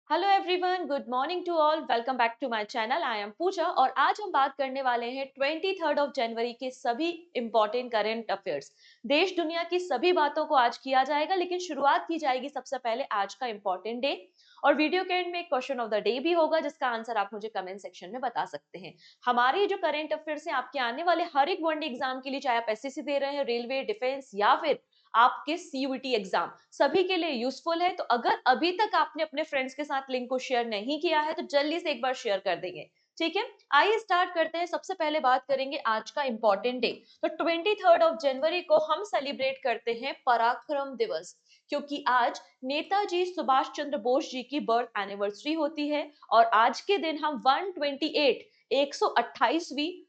Hello everyone, good morning to all. Welcome back to my channel. I am Pooja और आज हम बात करने वाले हैं 23 ऑफ जनवरी के सभी इंपॉर्टेंट करंट अफेयर्स। देश दुनिया की सभी बातों को आज किया जाएगा, लेकिन शुरुआत की जाएगी सबसे पहले आज का इंपॉर्टेंट डे। और वीडियो के एंड में एक क्वेश्चन ऑफ द डे भी होगा, जिसका आंसर आप मुझे कमेंट सेक्शन में बता सकते हैं। हमारे जो करंट अफेयर्स हैं आपके आने वाले हर एक वनडे एग्जाम के लिए, चाहे आप एसएससी दे रहे हैं, रेलवे, डिफेंस या फिर आपके सीयूईटी एग्जाम, सभी के लिए यूजफुल है। तो अगर अभी तक आपने अपने फ्रेंड्स के साथ लिंक को शेयर नहीं किया है तो जल्दी से एक बार शेयर कर देंगे। ठीक है, आइए स्टार्ट करते हैं। सबसे पहले बात करेंगे आज का इंपॉर्टेंट डे। तो 23 ऑफ जनवरी को हम सेलिब्रेट करते हैं पराक्रम दिवस, क्योंकि आज नेताजी सुभाष चंद्र बोस जी की बर्थ एनिवर्सरी होती है। और आज के दिन हम 128 128वीं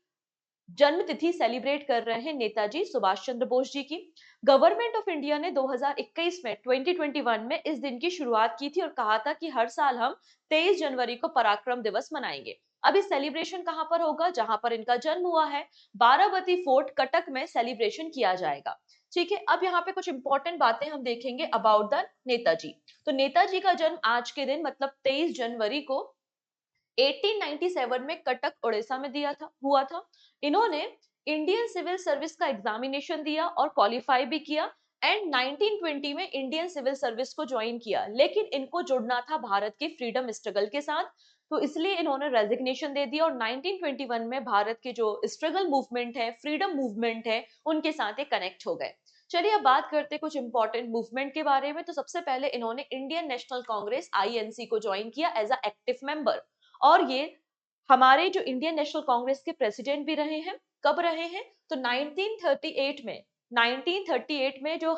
जन्म तिथि सेलिब्रेट कर रहे हैं नेताजी सुभाष चंद्र बोस जी की। गवर्नमेंट ऑफ इंडिया ने 2021 में 2021 में इस दिन की शुरुआत की थी और कहा था कि हर साल हम 23 जनवरी को पराक्रम दिवस मनाएंगे। अब इस सेलिब्रेशन कहां पर होगा? जहां पर इनका जन्म हुआ है, बारावती फोर्ट कटक में सेलिब्रेशन किया जाएगा। ठीक है, अब यहाँ पे कुछ इंपॉर्टेंट बातें हम देखेंगे अबाउट द नेताजी। तो नेताजी का जन्म आज के दिन मतलब 23 जनवरी को 1897 में कटक उड़ीसा में हुआ था। इन्होंने इंडियन सिविल सर्विस का एग्जामिनेशन दिया और क्वालिफाई भी किया एंड 1920 में इंडियन सिविल सर्विस को ज्वाइन किया, लेकिन इनको जुड़ना था भारत के फ्रीडम स्ट्रगल के साथ, तो इसलिए इन्होंने रेजिग्नेशन दे दिया और 1921 में भारत के जो स्ट्रगल मूवमेंट है, फ्रीडम मूवमेंट है, उनके साथ ये कनेक्ट हो गए। चलिए अब बात करते हैं कुछ इंपॉर्टेंट मूवमेंट के बारे में। तो सबसे पहले इन्होंने इंडियन नेशनल कांग्रेस आईएनसी को ज्वाइन किया एज अ एक्टिव मेंबर। और ये हमारे जो इंडियन नेशनल कांग्रेस के प्रेसिडेंट भी रहे हैं। कब रहे हैं? तो 1938 में जो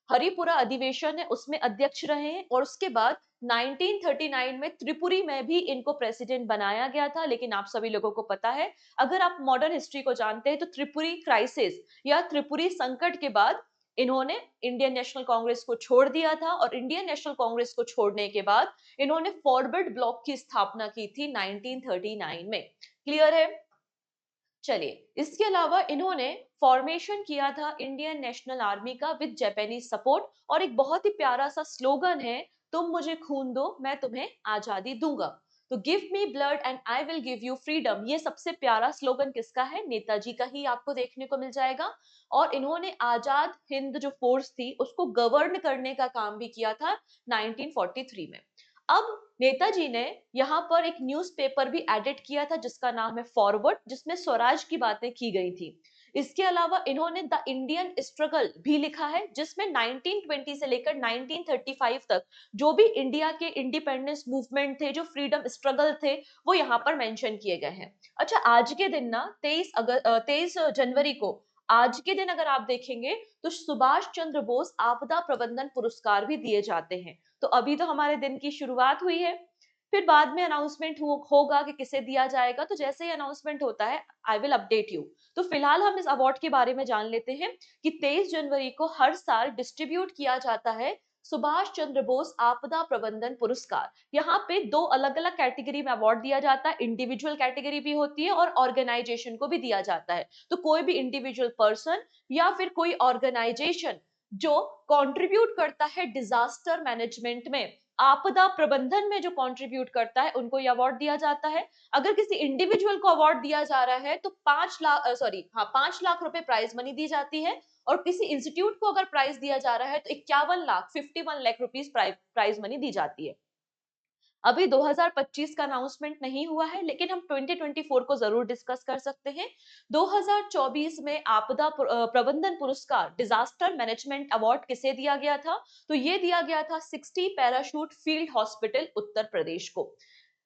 हरिपुरा अधिवेशन है उसमें अध्यक्ष रहे हैं। और उसके बाद 1939 में त्रिपुरी में भी इनको प्रेसिडेंट बनाया गया था। लेकिन आप सभी लोगों को पता है, अगर आप मॉडर्न हिस्ट्री को जानते हैं, तो त्रिपुरी क्राइसिस या त्रिपुरी संकट के बाद इन्होंने इंडियन नेशनल कांग्रेस को छोड़ दिया था। और इंडियन नेशनल कांग्रेस को छोड़ने के बाद इन्होंने फॉरवर्ड ब्लॉक की स्थापना की थी 1939 में। क्लियर है? चलिए, इसके अलावा इन्होंने फॉर्मेशन किया था इंडियन नेशनल आर्मी का विद जापानीज सपोर्ट। और एक बहुत ही प्यारा सा स्लोगन है, तुम मुझे खून दो मैं तुम्हें आजादी दूंगा। तो give me blood and I will give you freedom, ये सबसे प्यारा स्लोगन किसका है? नेताजी का ही आपको देखने को मिल जाएगा। और इन्होंने आजाद हिंद जो फोर्स थी उसको गवर्न करने का काम भी किया था 1943 में। अब नेताजी ने यहाँ पर एक न्यूज़पेपर भी एडिट किया था जिसका नाम है फॉरवर्ड, जिसमें स्वराज की बातें की गई थी। इसके अलावा इन्होंने द इंडियन स्ट्रगल भी लिखा है, जिसमें 1920 से लेकर 1935 तक जो भी इंडिया के इंडिपेंडेंस मूवमेंट थे, जो फ्रीडम स्ट्रगल थे, वो यहाँ पर मेंशन किए गए हैं। अच्छा, आज के दिन ना 23 जनवरी को, आज के दिन अगर आप देखेंगे तो सुभाष चंद्र बोस आपदा प्रबंधन पुरस्कार भी दिए जाते हैं। तो अभी तो हमारे दिन की शुरुआत हुई है, फिर बाद में अनाउंसमेंट होगा कि किसे दिया जाएगा। तो जैसे ही अनाउंसमेंट होता है आई विल अपडेट यू। तो फिलहाल हम इस अवार्ड के बारे में जान लेते हैं कि 23 जनवरी को हर साल डिस्ट्रीब्यूट किया जाता है सुभाष चंद्र बोस आपदा प्रबंधन पुरस्कार। यहाँ पे दो अलग अलग कैटेगरी में अवार्ड दिया जाता है, इंडिविजुअल कैटेगरी भी होती है और ऑर्गेनाइजेशन को भी दिया जाता है। तो कोई भी इंडिविजुअल पर्सन या फिर कोई ऑर्गेनाइजेशन जो कंट्रीब्यूट करता है डिजास्टर मैनेजमेंट में, आपदा प्रबंधन में जो कंट्रीब्यूट करता है, उनको ये अवार्ड दिया जाता है। अगर किसी इंडिविजुअल को अवार्ड दिया जा रहा है तो 5 लाख रुपए प्राइज मनी दी जाती है। और किसी इंस्टीट्यूट को अगर प्राइज दिया जा रहा है तो 51 लाख रुपीज प्राइज मनी दी जाती है। अभी 2025 का अनाउंसमेंट नहीं हुआ है, लेकिन हम 2024 को जरूर डिस्कस कर सकते हैं। 2024 में आपदा प्रबंधन पुरस्कार डिजास्टर मैनेजमेंट अवार्ड किसे दिया गया था? तो ये दिया गया था 60 parachute field hospital Uttar Pradesh को।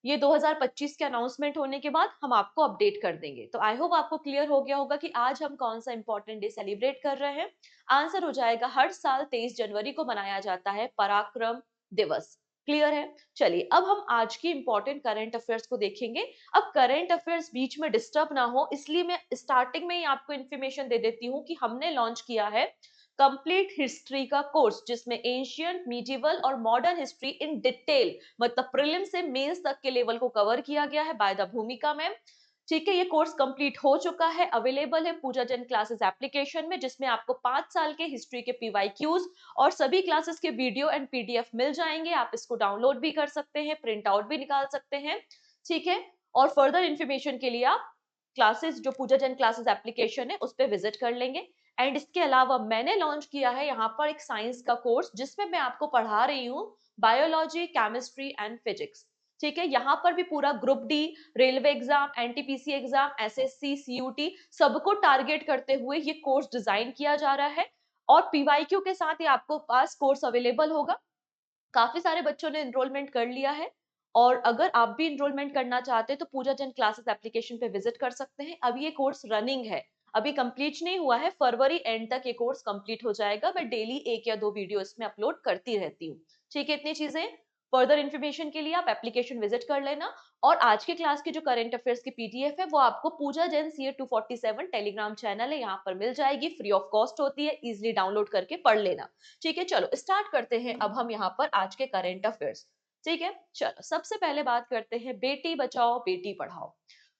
ये 2025 के अनाउंसमेंट होने के बाद हम आपको अपडेट कर देंगे। तो आई होप आपको क्लियर हो गया होगा कि आज हम कौन सा इंपॉर्टेंट डे सेलिब्रेट कर रहे हैं। आंसर हो जाएगा, हर साल 23 जनवरी को मनाया जाता है पराक्रम दिवस। क्लियर है? चलिए अब हम आज की इंपॉर्टेंट करंट अफेयर्स को देखेंगे। अब करंट अफेयर्स बीच में डिस्टर्ब ना हो, इसलिए मैं स्टार्टिंग में ही आपको इन्फॉर्मेशन दे देती हूँ कि हमने लॉन्च किया है कंप्लीट हिस्ट्री का कोर्स, जिसमें एंशियंट, मीडिवल और मॉडर्न हिस्ट्री इन डिटेल, मतलब प्रीलिम से मेंस तक के लेवल को कवर किया गया है बाय द भूमिका मैम। ठीक है, ये कोर्स कंप्लीट हो चुका है, अवेलेबल है पूजा जैन क्लासेस एप्लीकेशन में, जिसमें आपको 5 साल के हिस्ट्री के पीवाईक्यूज और सभी क्लासेस के वीडियो एंड पीडीएफ मिल जाएंगे। आप इसको डाउनलोड भी कर सकते हैं, प्रिंट आउट भी निकाल सकते हैं। ठीक है, और फर्दर इन्फॉर्मेशन के लिए आप क्लासेस जो पूजा जैन क्लासेस एप्लीकेशन है उस पर विजिट कर लेंगे। एंड इसके अलावा मैंने लॉन्च किया है यहाँ पर एक साइंस का कोर्स, जिसमें मैं आपको पढ़ा रही हूँ बायोलॉजी, केमिस्ट्री एंड फिजिक्स। ठीक है, यहाँ पर भी पूरा group D, railway exam, NTPC exam, SSC, CUET सबको टारगेट करते हुए ये कोर्स डिजाइन किया जा रहा है। और पीवाईक्यू के साथ ही आपको पास कोर्स अवेलेबल होगा। काफी सारे बच्चों ने एनरोलमेंट कर लिया है, और अगर आप भी एनरोलमेंट करना चाहते हैं तो पूजा जैन क्लासेस एप्लीकेशन पे विजिट कर सकते हैं। अभी ये कोर्स रनिंग है, अभी कंप्लीट नहीं हुआ है, फरवरी एंड तक ये कोर्स कंप्लीट हो जाएगा। मैं डेली 1 या 2 वीडियो इसमें अपलोड करती रहती हूँ। ठीक है, इतनी चीजें। फर्दर इन्फॉर्मेशन के लिए आप एप्लीकेशन विजिट कर लेना। और आज के क्लास की जो करंट अफेयर्स की पीडीएफ है वो आपको पूजा जैन सीए 247 टेलीग्राम चैनल है, यहाँ पर मिल जाएगी, फ्री ऑफ कॉस्ट होती है, इजिली डाउनलोड करके पढ़ लेना। ठीक है, चलो स्टार्ट करते हैं अब हम यहाँ पर आज के करंट अफेयर्स। ठीक है, चलो सबसे पहले बात करते हैं बेटी बचाओ बेटी पढ़ाओ।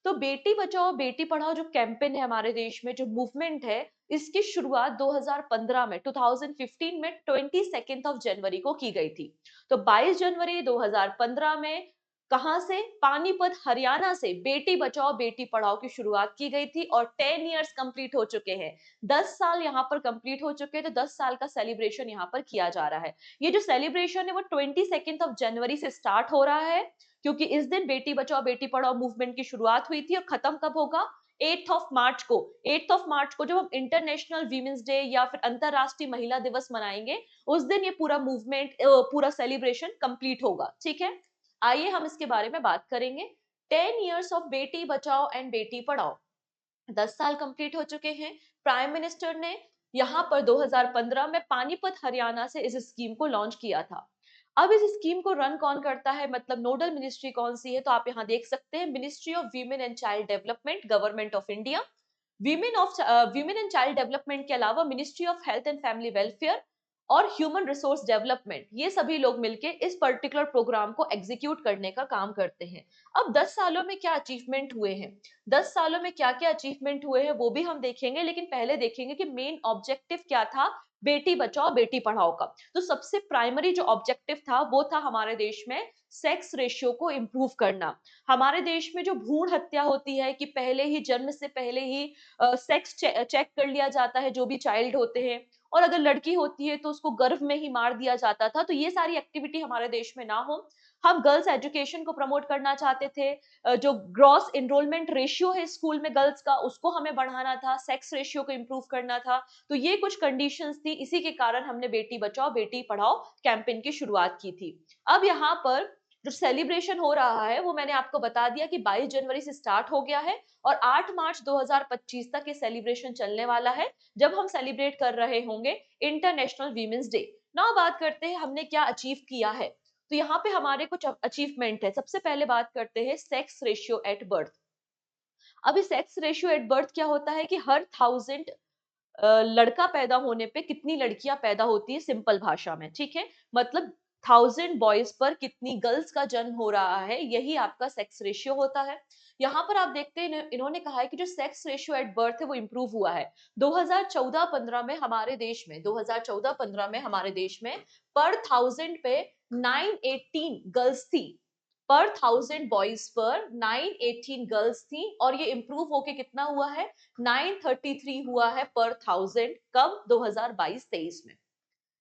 तो बेटी बचाओ बेटी पढ़ाओ जो कैंपेन है हमारे देश में, जो मूवमेंट है, इसकी शुरुआत 2015 में 2015 में 22 जनवरी को की गई थी। तो 22 जनवरी 2015 में कहां से? पानीपत हरियाणा से बेटी बचाओ बेटी पढ़ाओ की शुरुआत की गई थी, और 10 इयर्स कंप्लीट हो चुके हैं। 10 साल यहाँ पर कंप्लीट हो चुके हैं, तो 10 साल का सेलिब्रेशन यहाँ पर किया जा रहा है। ये जो सेलिब्रेशन है वो 22 जनवरी से स्टार्ट हो रहा है, क्योंकि इस दिन बेटी बचाओ बेटी पढ़ाओ मूवमेंट की शुरुआत हुई थी। और खत्म कब होगा? 8 मार्च को। 8 मार्च को जब हम इंटरनेशनल वीमेंस डे या फिर अंतरराष्ट्रीय महिला दिवस मनाएंगे, उस दिन ये पूरा मूवमेंट, पूरा सेलिब्रेशन कंप्लीट होगा। ठीक है, आइए हम इसके बारे में बात करेंगे। 10 years of Beti Bachao and Beti Padhao, 10 साल कंप्लीट हो चुके हैं। प्राइम मिनिस्टर ने यहाँ पर 2015 में पानीपत हरियाणा से इस स्कीम को लॉन्च किया था। अब इस स्कीम को रन कौन करता है, मतलब नोडल मिनिस्ट्री कौन सी है, तो आप यहाँ देख सकते हैं, ministry of women and child development, government of India. Women and child development के अलावा ministry of health and family welfare और ह्यूमन रिसोर्स डेवलपमेंट, ये सभी लोग मिलके इस पर्टिकुलर प्रोग्राम को एग्जीक्यूट करने का काम करते हैं। अब 10 सालों में क्या अचीवमेंट हुए हैं, 10 सालों में क्या क्या अचीवमेंट हुए हैं वो भी हम देखेंगे, लेकिन पहले देखेंगे कि मेन ऑब्जेक्टिव क्या था बेटी बचाओ बेटी पढ़ाओ का। तो सबसे प्राइमरी जो ऑब्जेक्टिव था वो था हमारे देश में सेक्स रेशियो को इम्प्रूव करना। हमारे देश में जो भ्रूण हत्या होती है, कि पहले ही जन्म से पहले ही सेक्स चेक कर लिया जाता है जो भी चाइल्ड होते हैं, और अगर लड़की होती है तो उसको गर्भ में ही मार दिया जाता था। तो ये सारी एक्टिविटी हमारे देश में ना हो। हम गर्ल्स एजुकेशन को प्रमोट करना चाहते थे। जो ग्रॉस एनरोलमेंट रेशियो है स्कूल में गर्ल्स का, उसको हमें बढ़ाना था, सेक्स रेशियो को इम्प्रूव करना था। तो ये कुछ कंडीशंस थी, इसी के कारण हमने बेटी बचाओ बेटी पढ़ाओ कैंपेन की शुरुआत की थी। अब यहाँ पर जो सेलिब्रेशन हो रहा है वो मैंने आपको बता दिया कि 22 जनवरी से स्टार्ट हो गया है, और 8 मार्च 2025 तक ये सेलिब्रेशन चलने वाला है, जब हम सेलिब्रेट कर रहे होंगे इंटरनेशनल वीमेंस डे। नाउ बात करते हैं हमने क्या अचीव किया है। तो यहाँ पे हमारे कुछ अचीवमेंट है। सबसे पहले बात करते हैं सेक्स रेशियो एट बर्थ। अभी सेक्स रेशियो एट बर्थ क्या होता है कि हर 1000 लड़का पैदा होने पे कितनी लड़कियां पैदा होती है, सिंपल भाषा में। ठीक है, मतलब 1000 बॉयज पर कितनी गर्ल्स का जन्म हो रहा है, यही आपका सेक्स रेशियो होता है। यहाँ पर आप देखते हैं इन्होंने कहा है कि जो सेक्स रेशियो एट बर्थ है वो इम्प्रूव हुआ है। 2014-15 में हमारे देश में 2014-15 में हमारे देश में पर 1000 पे 918 गर्ल्स थी। पर 1000 बॉयज पर 918 गर्ल्स थी, और ये इम्प्रूव होके कितना हुआ है, 933 हुआ है पर 1000। कब? 2022-23 में।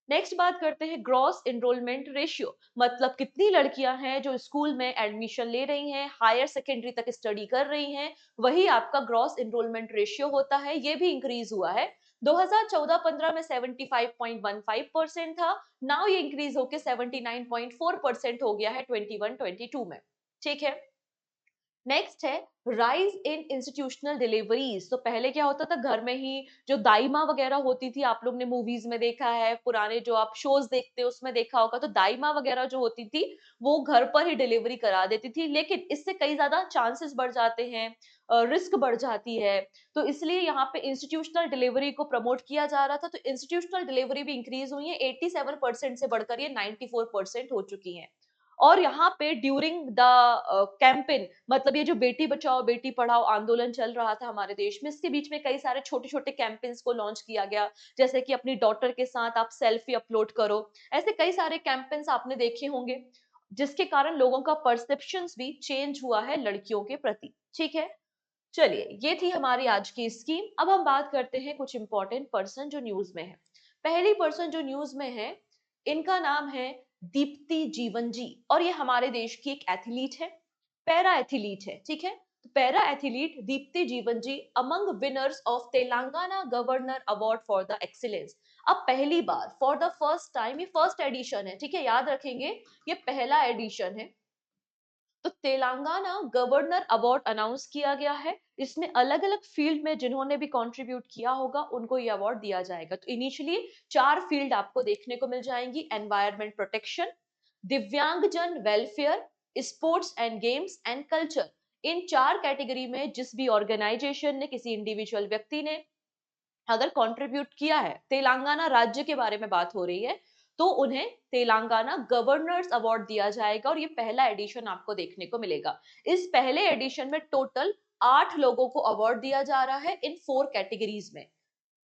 नेक्स्ट बात करते हैं ग्रॉस एनरोलमेंट रेशियो, मतलब कितनी लड़कियां हैं जो स्कूल में एडमिशन ले रही हैं, हायर सेकेंडरी तक स्टडी कर रही हैं, वही आपका ग्रॉस एनरोलमेंट रेशियो होता है। ये भी इंक्रीज हुआ है। 2014-15 में 75.15% था, नाउ ये इंक्रीज होके 79.4% हो गया है 21-22 में। ठीक है, नेक्स्ट है राइज इन इंस्टीट्यूशनल डिलीवरीज। तो पहले क्या होता था, घर में ही जो दाई माँ वगैरह होती थी, आप लोग ने मूवीज में देखा है, पुराने जो आप शोज देखते हो उसमें देखा होगा, तो दाई माँ वगैरह जो होती थी वो घर पर ही डिलीवरी करा देती थी, लेकिन इससे कई ज्यादा चांसेस बढ़ जाते हैं, रिस्क बढ़ जाती है। तो इसलिए यहाँ पे इंस्टीट्यूशनल डिलीवरी को प्रमोट किया जा रहा था। तो इंस्टीट्यूशनल डिलीवरी भी इंक्रीज हुई है, 87% से बढ़कर ये 94% हो चुकी है। और यहाँ पे ड्यूरिंग द कैंपेन, मतलब ये जो बेटी बचाओ बेटी पढ़ाओ आंदोलन चल रहा था हमारे देश में, इसके बीच में कई सारे छोटे-छोटे कैंपेन्स को लॉन्च किया गया। जैसे कि अपनी डॉटर के साथ आप सेल्फी अपलोड करो। ऐसे कई सारे कैंपेन्स आपने देखे होंगे, जिसके कारण लोगों का परसेप्शंस भी चेंज हुआ है लड़कियों के प्रति। ठीक है? चलिए, ये थी हमारी आज की स्कीम। अब हम बात करते हैं कुछ इंपॉर्टेंट पर्सन जो न्यूज़ में है। पहली पर्सन जो न्यूज़ में है, इनका नाम है दीप्ति जीवन जी, और ये हमारे देश की एक एथलीट है, पैरा एथलीट है, ठीक है? तो para athlete Deepthi Jeevan ji among winners of Telangana governor award for the excellence. अब पहली बार फॉर द फर्स्ट टाइम, ये फर्स्ट एडिशन है, ठीक है? याद रखेंगे, ये पहला एडिशन है। तो तेलंगाना गवर्नर अवार्ड अनाउंस किया गया है। इसमें अलग-अलग फील्ड में जिन्होंने भी कंट्रीब्यूट किया होगा, उनको ये अवार्ड दिया जाएगा। तो इनिशियली 4 फील्ड आपको देखने को मिल जाएंगी, एनवायरनमेंट प्रोटेक्शन, दिव्यांगजन welfare, sports and games and culture. In 4 category में जिस भी ऑर्गेनाइजेशन ने, किसी इंडिविजुअल व्यक्ति ने अगर कंट्रीब्यूट किया है, तेलंगाना राज्य के बारे में बात हो रही है, तो उन्हें तेलंगाना गवर्नर्स अवार्ड दिया जाएगा, और ये पहला एडिशन आपको देखने को मिलेगा। इस पहले एडिशन में टोटल 8 लोगों को अवार्ड दिया जा रहा है इन 4 कैटेगरीज में।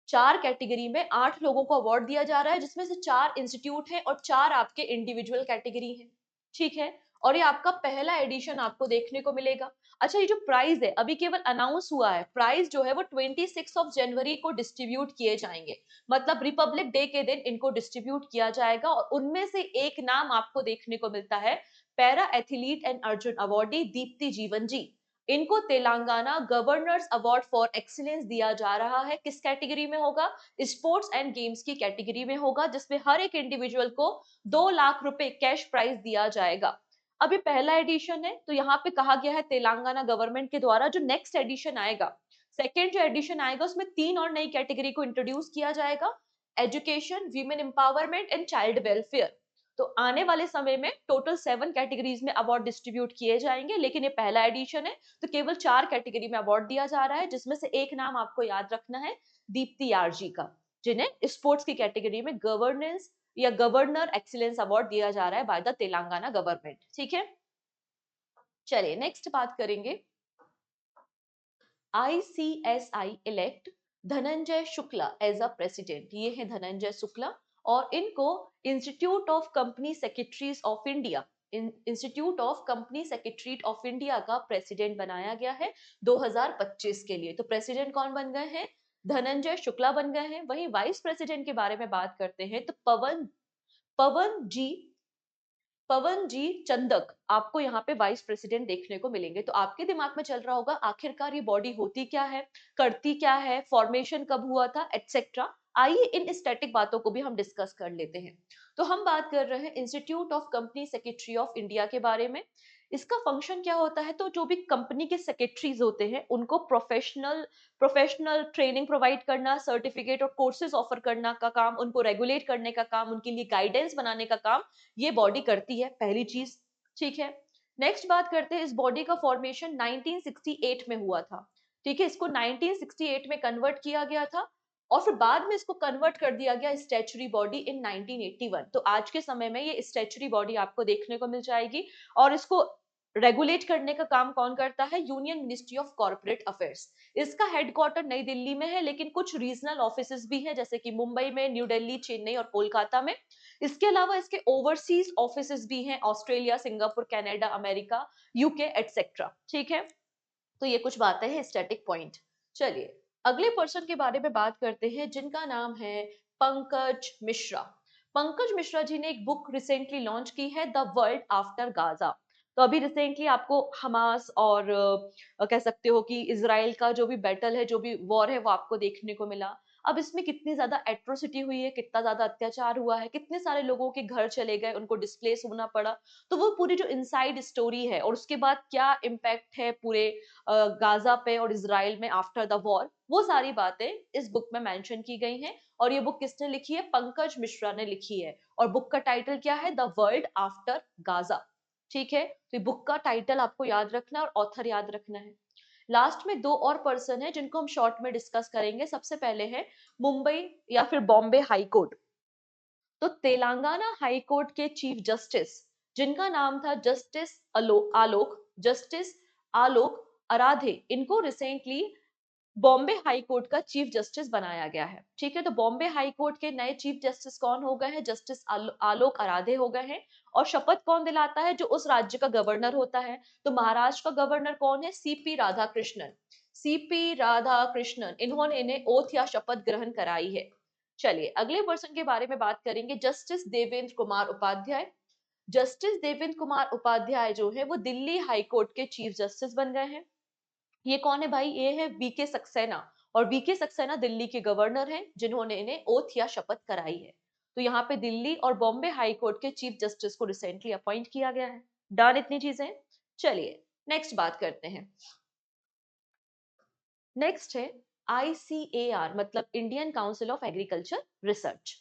4 कैटेगरी में 8 लोगों को अवार्ड दिया जा रहा है, जिसमें से 4 इंस्टीट्यूट हैं और 4 आपके इंडिविजुअल कैटेगरी हैं। ठीक है? और ये आपका पहला एडिशन आपको देखने को मिलेगा। अच्छा, ये जो प्राइज़ है, अभी केवल अनाउंस हुआ है। प्राइज़ जो है वो 26 ऑफ जनवरी को डिस्ट्रीब्यूट किए जाएँगे। मतलब रिपब्लिक डे के दिन इनको डिस्ट्रीब्यूट किया जाएगा, और उनमें से एक नाम आपको देखने को मिलता है, para athlete and Arjun awardee Deepti Jeevan जी। इनको Telangana governors award for excellence दिया जा रहा है। किस कैटेगरी में होगा? स्पोर्ट्स एंड गेम्स की कैटेगरी में होगा, जिसमें हर एक इंडिविजुअल को 2 लाख रुपए कैश प्राइज दिया जाएगा। अभी पहला एडिशन है, तो यहाँ पे कहा गया है तेलंगाना गवर्नमेंट के द्वारा जो नेक्स्ट एडिशन आएगा, सेकेंड जो एडिशन आएगा, उसमें 3 और नई कैटेगरी को इंट्रोड्यूस किया जाएगा, education, women empowerment and child welfare. तो आने वाले समय में टोटल 7 कैटेगरीज में अवार्ड डिस्ट्रीब्यूट किए जाएंगे, लेकिन ये पहला एडिशन है, तो केवल 4 कैटेगरी में अवार्ड दिया जा रहा है, जिसमें से एक नाम आपको याद रखना है, दीप्ति यारजी का, जिन्हें स्पोर्ट्स की कैटेगरी में गवर्नेंस या गवर्नर एक्सीलेंस अवार्ड दिया जा रहा है बाय द तेलंगाना गवर्नमेंट। ठीक है? चलिए नेक्स्ट बात करेंगे। ICSI elect Dhananjay Shukla as a president. ये है धनंजय शुक्ला, और इनको institute of company secretaries of India, institute of company secretariat of India का प्रेसिडेंट बनाया गया है 2025 के लिए। तो प्रेसिडेंट कौन बन गए हैं? धनंजय शुक्ला बन गए हैं। वहीं वाइस प्रेसिडेंट के बारे में बात करते हैं, तो पवन पवन जी पवन जी चंदक आपको यहाँ पे वाइस प्रेसिडेंट देखने को मिलेंगे। तो आपके दिमाग में चल रहा होगा, आखिरकार ये बॉडी होती क्या है, करती क्या है, फॉर्मेशन कब हुआ था, एटसेट्रा। आइए इन स्टैटिक बातों को भी हम डिस्कस कर लेते हैं। तो हम बात कर रहे हैं institute of company secretary of India के बारे में। इसका फंक्शन क्या होता है? तो जो भी कंपनी के सेक्रेटरीज होते हैं, उनको प्रोफेशनल प्रोफेशनल ट्रेनिंग प्रोवाइड करना, सर्टिफिकेट और कोर्सेज ऑफर करना का काम, उनको रेगुलेट करने का काम, उनके लिए गाइडेंस बनाने का काम ये बॉडी करती है, पहली चीज। ठीक है? नेक्स्ट बात करते हैं, इस बॉडी का फॉर्मेशन 1968 में हुआ था। ठीक है? इसको 1968 में कन्वर्ट किया गया था, और फिर बाद में इसको कन्वर्ट कर दिया गया स्टैच्यूरी बॉडी इन 1981। तो आज के समय में ये स्टैच्यूरी बॉडी आपको देखने को मिल जाएगी, और इसको रेगुलेट करने का काम कौन करता है? Union ministry of corporate affairs. इसका हेडक्वार्टर नई दिल्ली में है, लेकिन कुछ रीजनल ऑफिसेज भी हैं, जैसे कि मुंबई में, न्यू दिल्ली, चेन्नई और कोलकाता में। इसके अलावा इसके ओवरसीज ऑफिसेज भी हैं, Australia, Singapore, Canada, America, UK etcetera. ठीक है? तो ये कुछ बातें हैं स्टैटिक पॉइंट। चलिए अगले पर्सन के बारे में बात करते हैं, जिनका नाम है पंकज मिश्रा। पंकज मिश्रा जी ने एक बुक रिसेंटली लॉन्च की है, द वर्ल्ड आफ्टर गाजा। तो अभी रिसेंटली आपको हमास और कह सकते हो कि इसराइल का जो भी बैटल है, जो भी वॉर है, वो आपको देखने को मिला। अब इसमें कितनी ज्यादा एट्रोसिटी हुई है, कितना ज्यादा अत्याचार हुआ है, कितने सारे लोगों के घर चले गए, उनको डिस्प्लेस होना पड़ा। तो वो पूरी जो इनसाइड स्टोरी है, और उसके बाद क्या इम्पैक्ट है पूरे गाजा पे और इसराइल में आफ्टर द वॉर, वो सारी बातें इस बुक में मेंशन की गई हैं। और ये बुक किसने लिखी है? पंकज मिश्रा ने लिखी है। और बुक का टाइटल क्या है? The world after Gaza. ठीक है? तो ये बुक का टाइटल आपको याद रखना है और ऑथर याद रखना है। लास्ट में 2 और पर्सन है, जिनको हम शॉर्ट में डिस्कस करेंगे। सबसे पहले है मुंबई या फिर बॉम्बे हाई कोर्ट। तो तेलंगाना हाई कोर्ट के चीफ जस्टिस, जिनका नाम था जस्टिस आलोक आराधे। इनको रिसेंटली बॉम्बे हाई कोर्ट का चीफ जस्टिस बनाया गया है। ठीक है, तो बॉम्बे हाई कोर्ट के नए चीफ जस्टिस कौन हो गए हैं? जस्टिस आलोक आराधे हो गए हैं। और शपथ कौन दिलाता है? जो उस राज्य का गवर्नर होता है। तो महाराष्ट्र का गवर्नर कौन है? सीपी राधाकृष्णन। सीपी राधाकृष्णन, इन्होंने इन्हें ओथ या शपथ ग्रहण कराई है। चलिए अगले पर्सन के बारे में बात करेंगे, जस्टिस देवेंद्र कुमार उपाध्याय। जस्टिस देवेंद्र कुमार उपाध्याय जो है वो दिल्ली हाई कोर्ट के चीफ जस्टिस बन गए हैं। ये कौन है भाई? ये है वीके सक्सेना। और वीके सक्सेना दिल्ली के गवर्नर हैं, जिन्होंने इन्हें ओथ या शपथ कराई है। तो यहाँ पे दिल्ली और बॉम्बे हाई कोर्ट के चीफ जस्टिस को रिसेंटली अपॉइंट किया गया है। डन इतनी चीजें। चलिए नेक्स्ट बात करते हैं। नेक्स्ट है आईसीएआर, मतलब Indian council of agriculture research.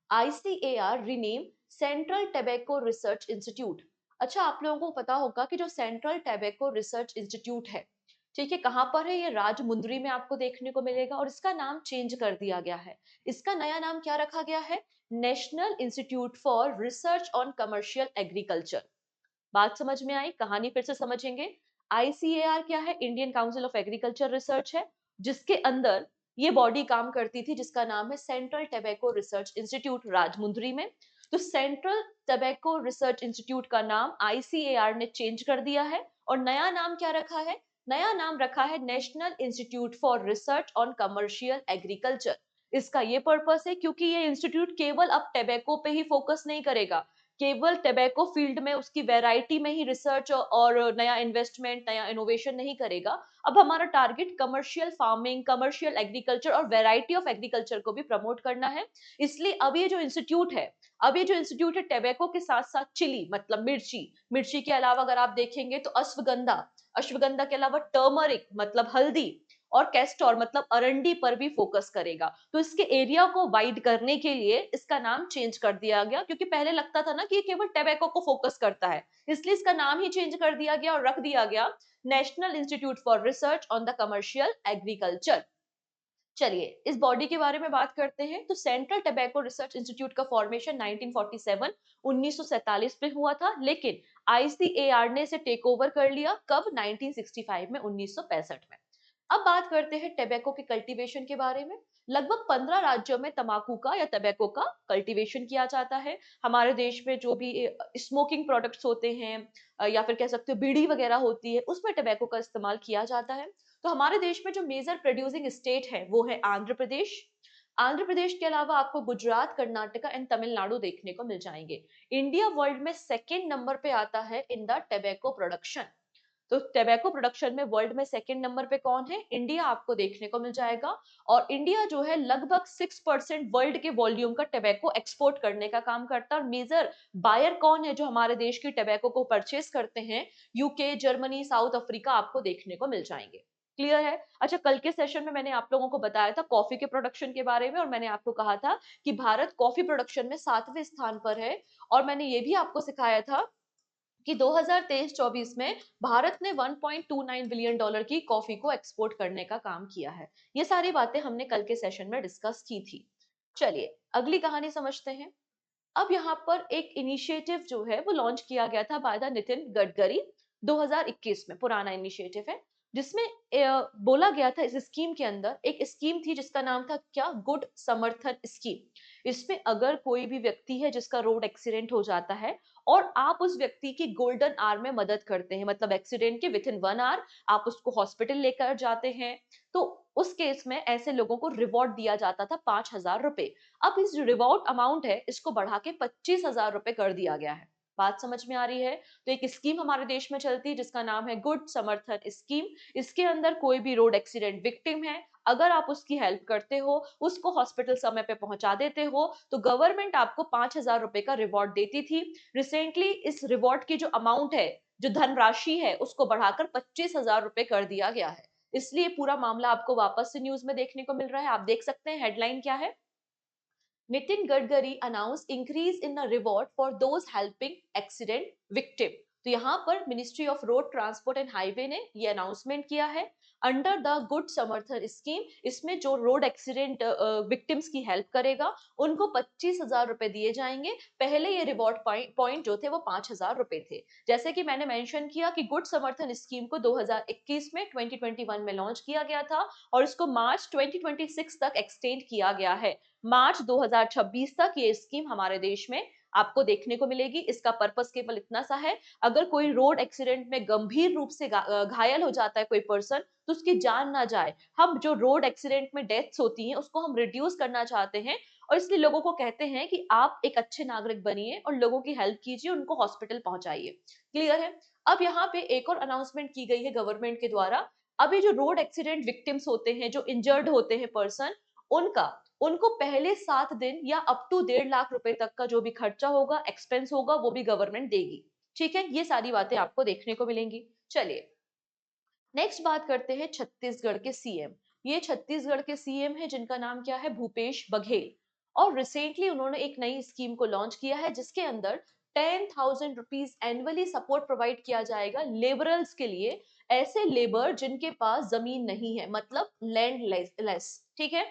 ICAR rename central tobacco research institute. अच्छा, आप लोगों को पता होगा कि जो सेंट्रल टैबेको रिसर्च इंस्टीट्यूट है, ठीक है, कहां पर है? ये राजमुंदरी में आपको देखने को मिलेगा। और इसका नाम चेंज कर दिया गया है। इसका नया नाम क्या रखा गया है? National institute for research on commercial agriculture. बात समझ में आई? कहानी फिर से समझेंगे। आईसीएआर क्या है? Indian council of agriculture research है, जिसके अंदर ये बॉडी काम करती थी, जिसका नाम है central tobacco research institute Rajahmundry में। तो सेंट्रल टैबेको रिसर्च इंस्टीट्यूट का नाम आईसीएआर ने चेंज कर दिया है। और नया नाम क्या रखा है? नया नाम रखा है national institute for research on commercial agriculture. इसका ये पर्पस है क्योंकि ये इंस्टीट्यूट केवल अब टैबेको पे ही फोकस नहीं करेगा, केवल टैबेको फील्ड में उसकी वैरायटी में ही रिसर्च और नया इन्वेस्टमेंट, नया इनोवेशन नहीं करेगा। अब हमारा target commercial farming, commercial agriculture और वैरायटी ऑफ एग्रीकल्चर को भी प्रमोट करना है। इसलिए अब ये जो इंस्टीट्यूट है, टैबेको के साथ साथ चिली, मतलब मिर्ची, मिर्ची के अलावा अगर आप देखेंगे तो अश्वगंधा, अश्वगंधा के अलावा टर्मरिक मतलब हल्दी, और कैस्टोर मतलब अरंडी पर भी फोकस करेगा। तो इसके एरिया को वाइड करने के लिए इसका नाम चेंज कर दिया गया, क्योंकि पहले लगता था ना कि ये केवल टैबेको को फोकस करता है, इसलिए इसका नाम ही चेंज कर दिया गया और रख दिया गया national institute for research on the commercial agriculture. चलिए इस बॉडी के बारे में बात करते हैं। तो सेंट्रल टैबेको रिसर्च इंस्टीट्यूट का फॉर्मेशन 1947 1947 में हुआ था, लेकिन आईसीएआर ने इसे टेक ओवर कर लिया कब? 1965 में, 1965 में। अब बात करते हैं टैबेको के कल्टीवेशन के बारे में। लगभग 15 राज्यों में तंबाकू का या टैबेको का कल्टीवेशन किया जाता है। हमारे देश में जो भी स्मोकिंग प्रोडक्ट्स होते हैं, या फिर कह सकते हो बीड़ी वगैरह होती है, उसमें टैबेको का इस्तेमाल किया जाता है। तो हमारे देश में जो मेजर प्रोड्यूसिंग स्टेट है वो है आंध्र प्रदेश। आंध्र प्रदेश के अलावा आपको गुजरात, कर्नाटका एंड तमिलनाडु देखने को मिल जाएंगे। इंडिया वर्ल्ड में सेकेंड नंबर पे आता है इन द टैबेको प्रोडक्शन। तो टैबेको प्रोडक्शन में वर्ल्ड में सेकंड नंबर पे कौन है? इंडिया आपको देखने को मिल जाएगा। और इंडिया जो है लगभग 6% वर्ल्ड के वॉल्यूम का टैबेको एक्सपोर्ट करने का काम करता है। और मेजर बायर कौन है जो हमारे देश की टैबेको को परचेस करते हैं? यूके, जर्मनी, साउथ अफ्रीका आपको देखने को मिल जाएंगे। क्लियर है? अच्छा, कल के सेशन में मैंने आप लोगों को बताया था कॉफी के प्रोडक्शन के बारे में, और मैंने आपको कहा था कि भारत कॉफी प्रोडक्शन में 7वें स्थान पर है। और मैंने ये भी आपको सिखाया था कि 2023-24 में भारत ने 1.29 बिलियन डॉलर की कॉफी को एक्सपोर्ट करने का काम किया है। ये सारी बातें हमने कल के सेशन में डिस्कस की थी। चलिए अगली कहानी समझते हैं। अब यहाँ पर एक इनिशिएटिव जो है वो लॉन्च किया गया था बाय द नितिन गडकरी 2021 में, पुराना इनिशिएटिव है, जिसमें बोला गया था इस स्कीम के अंदर, एक स्कीम थी जिसका नाम था क्या? गुड समर्थन स्कीम। इसमें अगर कोई भी व्यक्ति है जिसका रोड एक्सीडेंट हो जाता है और आप उस व्यक्ति की गोल्डन आवर में मदद करते हैं, मतलब एक्सीडेंट के विद इन 1 आवर आप उसको हॉस्पिटल लेकर जाते हैं, तो उस केस में ऐसे लोगों को रिवॉर्ड दिया जाता था 5,000 रुपए। अब इस जो रिवॉर्ड अमाउंट है इसको बढ़ा के 25,000 रुपए कर दिया गया है। बात समझ में आ रही है? तो एक स्कीम हमारे देश में चलती है जिसका नाम है गुड समर्थन स्कीम। इसके अंदर कोई भी रोड एक्सीडेंट विक्टिम है, अगर आप उसकी हेल्प करते हो, उसको हॉस्पिटल समय पे पहुंचा देते हो, तो गवर्नमेंट आपको 5,000 रुपए का रिवॉर्ड देती थी। रिसेंटली इस रिवॉर्ड की जो अमाउंट है, जो धनराशि है, उसको बढ़ाकर 25,000 रुपए कर दिया गया है। इसलिए पूरा मामला आपको वापस से न्यूज में देखने को मिल रहा है। आप देख सकते हैं हेडलाइन क्या है? Nitin Gadkari announced increase in the reward for those helping accident victim. तो यहाँ पर ministry of road transport and highway ने ये अनाउंसमेंट किया है अंडर द गुड समर्थन स्कीम। इसमें जो रोड एक्सीडेंट विक्टिम्स की हेल्प करेगा उनको 25,000 रुपए दिए जाएंगे। पहले ये रिवॉर्ड पॉइंट जो थे वो 5,000 रुपए थे। जैसे कि मैंने मेंशन किया कि गुड समर्थन स्कीम को 2021 में 2021 में लॉन्च किया गया था और इसको मार्च 2026 तक एक्सटेंड किया गया है। मार्च 2026 तक ये स्कीम हमारे देश में आपको देखने को मिलेगी। इसका पर्पस केवल इतना सा है, अगर कोई रोड एक्सीडेंट में गंभीर रूप से घायल हो जाता है कोई पर्सन, तो उसकी जान ना जाए। हम जो रोड एक्सीडेंट में डेथ्स होती हैं उसको हम रिड्यूस करना चाहते हैं और इसलिए लोगों को कहते हैं कि आप एक अच्छे नागरिक बनिए और लोगों की हेल्प कीजिए, उनको हॉस्पिटल पहुंचाइए। क्लियर है? अब यहाँ पे एक और अनाउंसमेंट की गई है गवर्नमेंट के द्वारा। अभी जो रोड एक्सीडेंट विक्टिम्स होते हैं, जो इंजर्ड होते हैं पर्सन, उनका उनको पहले 7 दिन या अप टू 1.5 लाख रुपए तक का जो भी खर्चा होगा, एक्सपेंस होगा, वो भी गवर्नमेंट देगी। ठीक है, ये सारी बातें आपको देखने को मिलेंगी। चलिए नेक्स्ट बात करते हैं छत्तीसगढ़ के सीएम। ये छत्तीसगढ़ के सीएम है जिनका नाम क्या है, भूपेश बघेल। और रिसेंटली उन्होंने एक नई स्कीम को लॉन्च किया है जिसके अंदर 10,000 रुपीज एनुअली सपोर्ट प्रोवाइड किया जाएगा लेबरर्स के लिए। ऐसे लेबर जिनके पास जमीन नहीं है, मतलब लैंड लेस। ठीक है,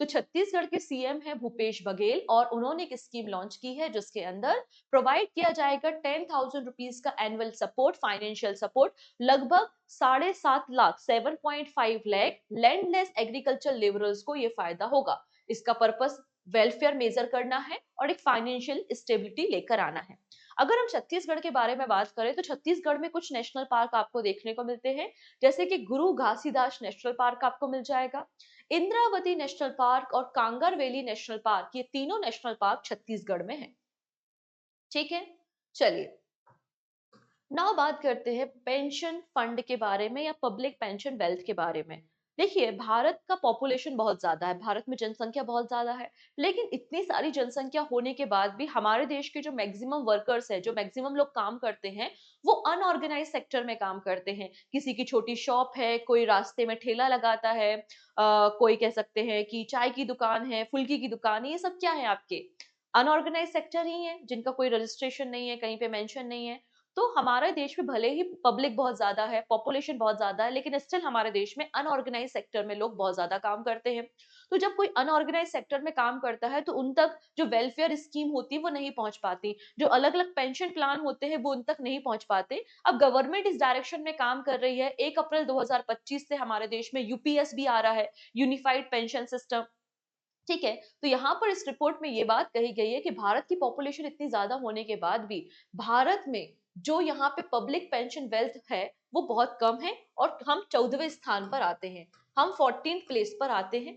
तो छत्तीसगढ़ के सीएम है भूपेश बघेल और उन्होंने एक स्कीम लॉन्च की है जिसके अंदर प्रोवाइड किया जाएगा 10,000 रुपीज का एनुअल सपोर्ट, फाइनेंशियल सपोर्ट, लगभग 7.5 lakh 7.5 lakh landless agriculture labourers को ये फायदा होगा। इसका पर्पस वेलफेयर मेजर करना है और एक फाइनेंशियल स्टेबिलिटी लेकर आना है। अगर हम छत्तीसगढ़ के बारे में बात करें तो छत्तीसगढ़ में कुछ नेशनल पार्क आपको देखने को मिलते हैं, जैसे कि गुरु घासीदास नेशनल पार्क आपको मिल जाएगा, इंद्रावती नेशनल पार्क और कांगरवेली नेशनल पार्क, ये तीनों नेशनल पार्क छत्तीसगढ़ में है। ठीक है, चलिए नाउ बात करते हैं पेंशन फंड के बारे में या पब्लिक पेंशन वेल्थ के बारे में। देखिए भारत का पॉपुलेशन बहुत ज्यादा है, भारत में जनसंख्या बहुत ज्यादा है, लेकिन इतनी सारी जनसंख्या होने के बाद भी हमारे देश के जो मैक्सिमम वर्कर्स है, जो मैक्सिमम लोग काम करते हैं, वो अनऑर्गेनाइज सेक्टर में काम करते हैं। किसी की छोटी शॉप है, कोई रास्ते में ठेला लगाता है, कोई कह सकते हैं कि चाय की दुकान है, फुल्की की दुकान है, ये सब क्या है आपके अनऑर्गेनाइज सेक्टर ही है, जिनका कोई रजिस्ट्रेशन नहीं है, कहीं पे मेंशन नहीं है। तो हमारे देश में भले ही पब्लिक बहुत ज्यादा है, पॉपुलेशन बहुत ज्यादा है, लेकिन स्टिल हमारे देश में अनऑर्गेनाइज सेक्टर में लोग बहुत ज्यादा काम करते हैं। तो जब कोई अनऑर्गेनाइज सेक्टर में काम करता है तो उन तक जो वेलफेयर स्कीम होती है वो नहीं पहुंच पाती, जो अलग अलग पेंशन प्लान होते हैं वो उन तक नहीं पहुंच पाते। अब गवर्नमेंट इस डायरेक्शन में काम कर रही है। 1 अप्रैल 2025 से हमारे देश में यूपीएस भी आ रहा है, यूनिफाइड पेंशन सिस्टम। ठीक है, तो यहाँ पर इस रिपोर्ट में ये बात कही गई है कि भारत की पॉपुलेशन इतनी ज्यादा होने के बाद भी भारत में जो यहाँ पे पब्लिक पेंशन वेल्थ है वो बहुत कम है और हम 14वें स्थान पर आते हैं, हम 14th प्लेस पर आते हैं।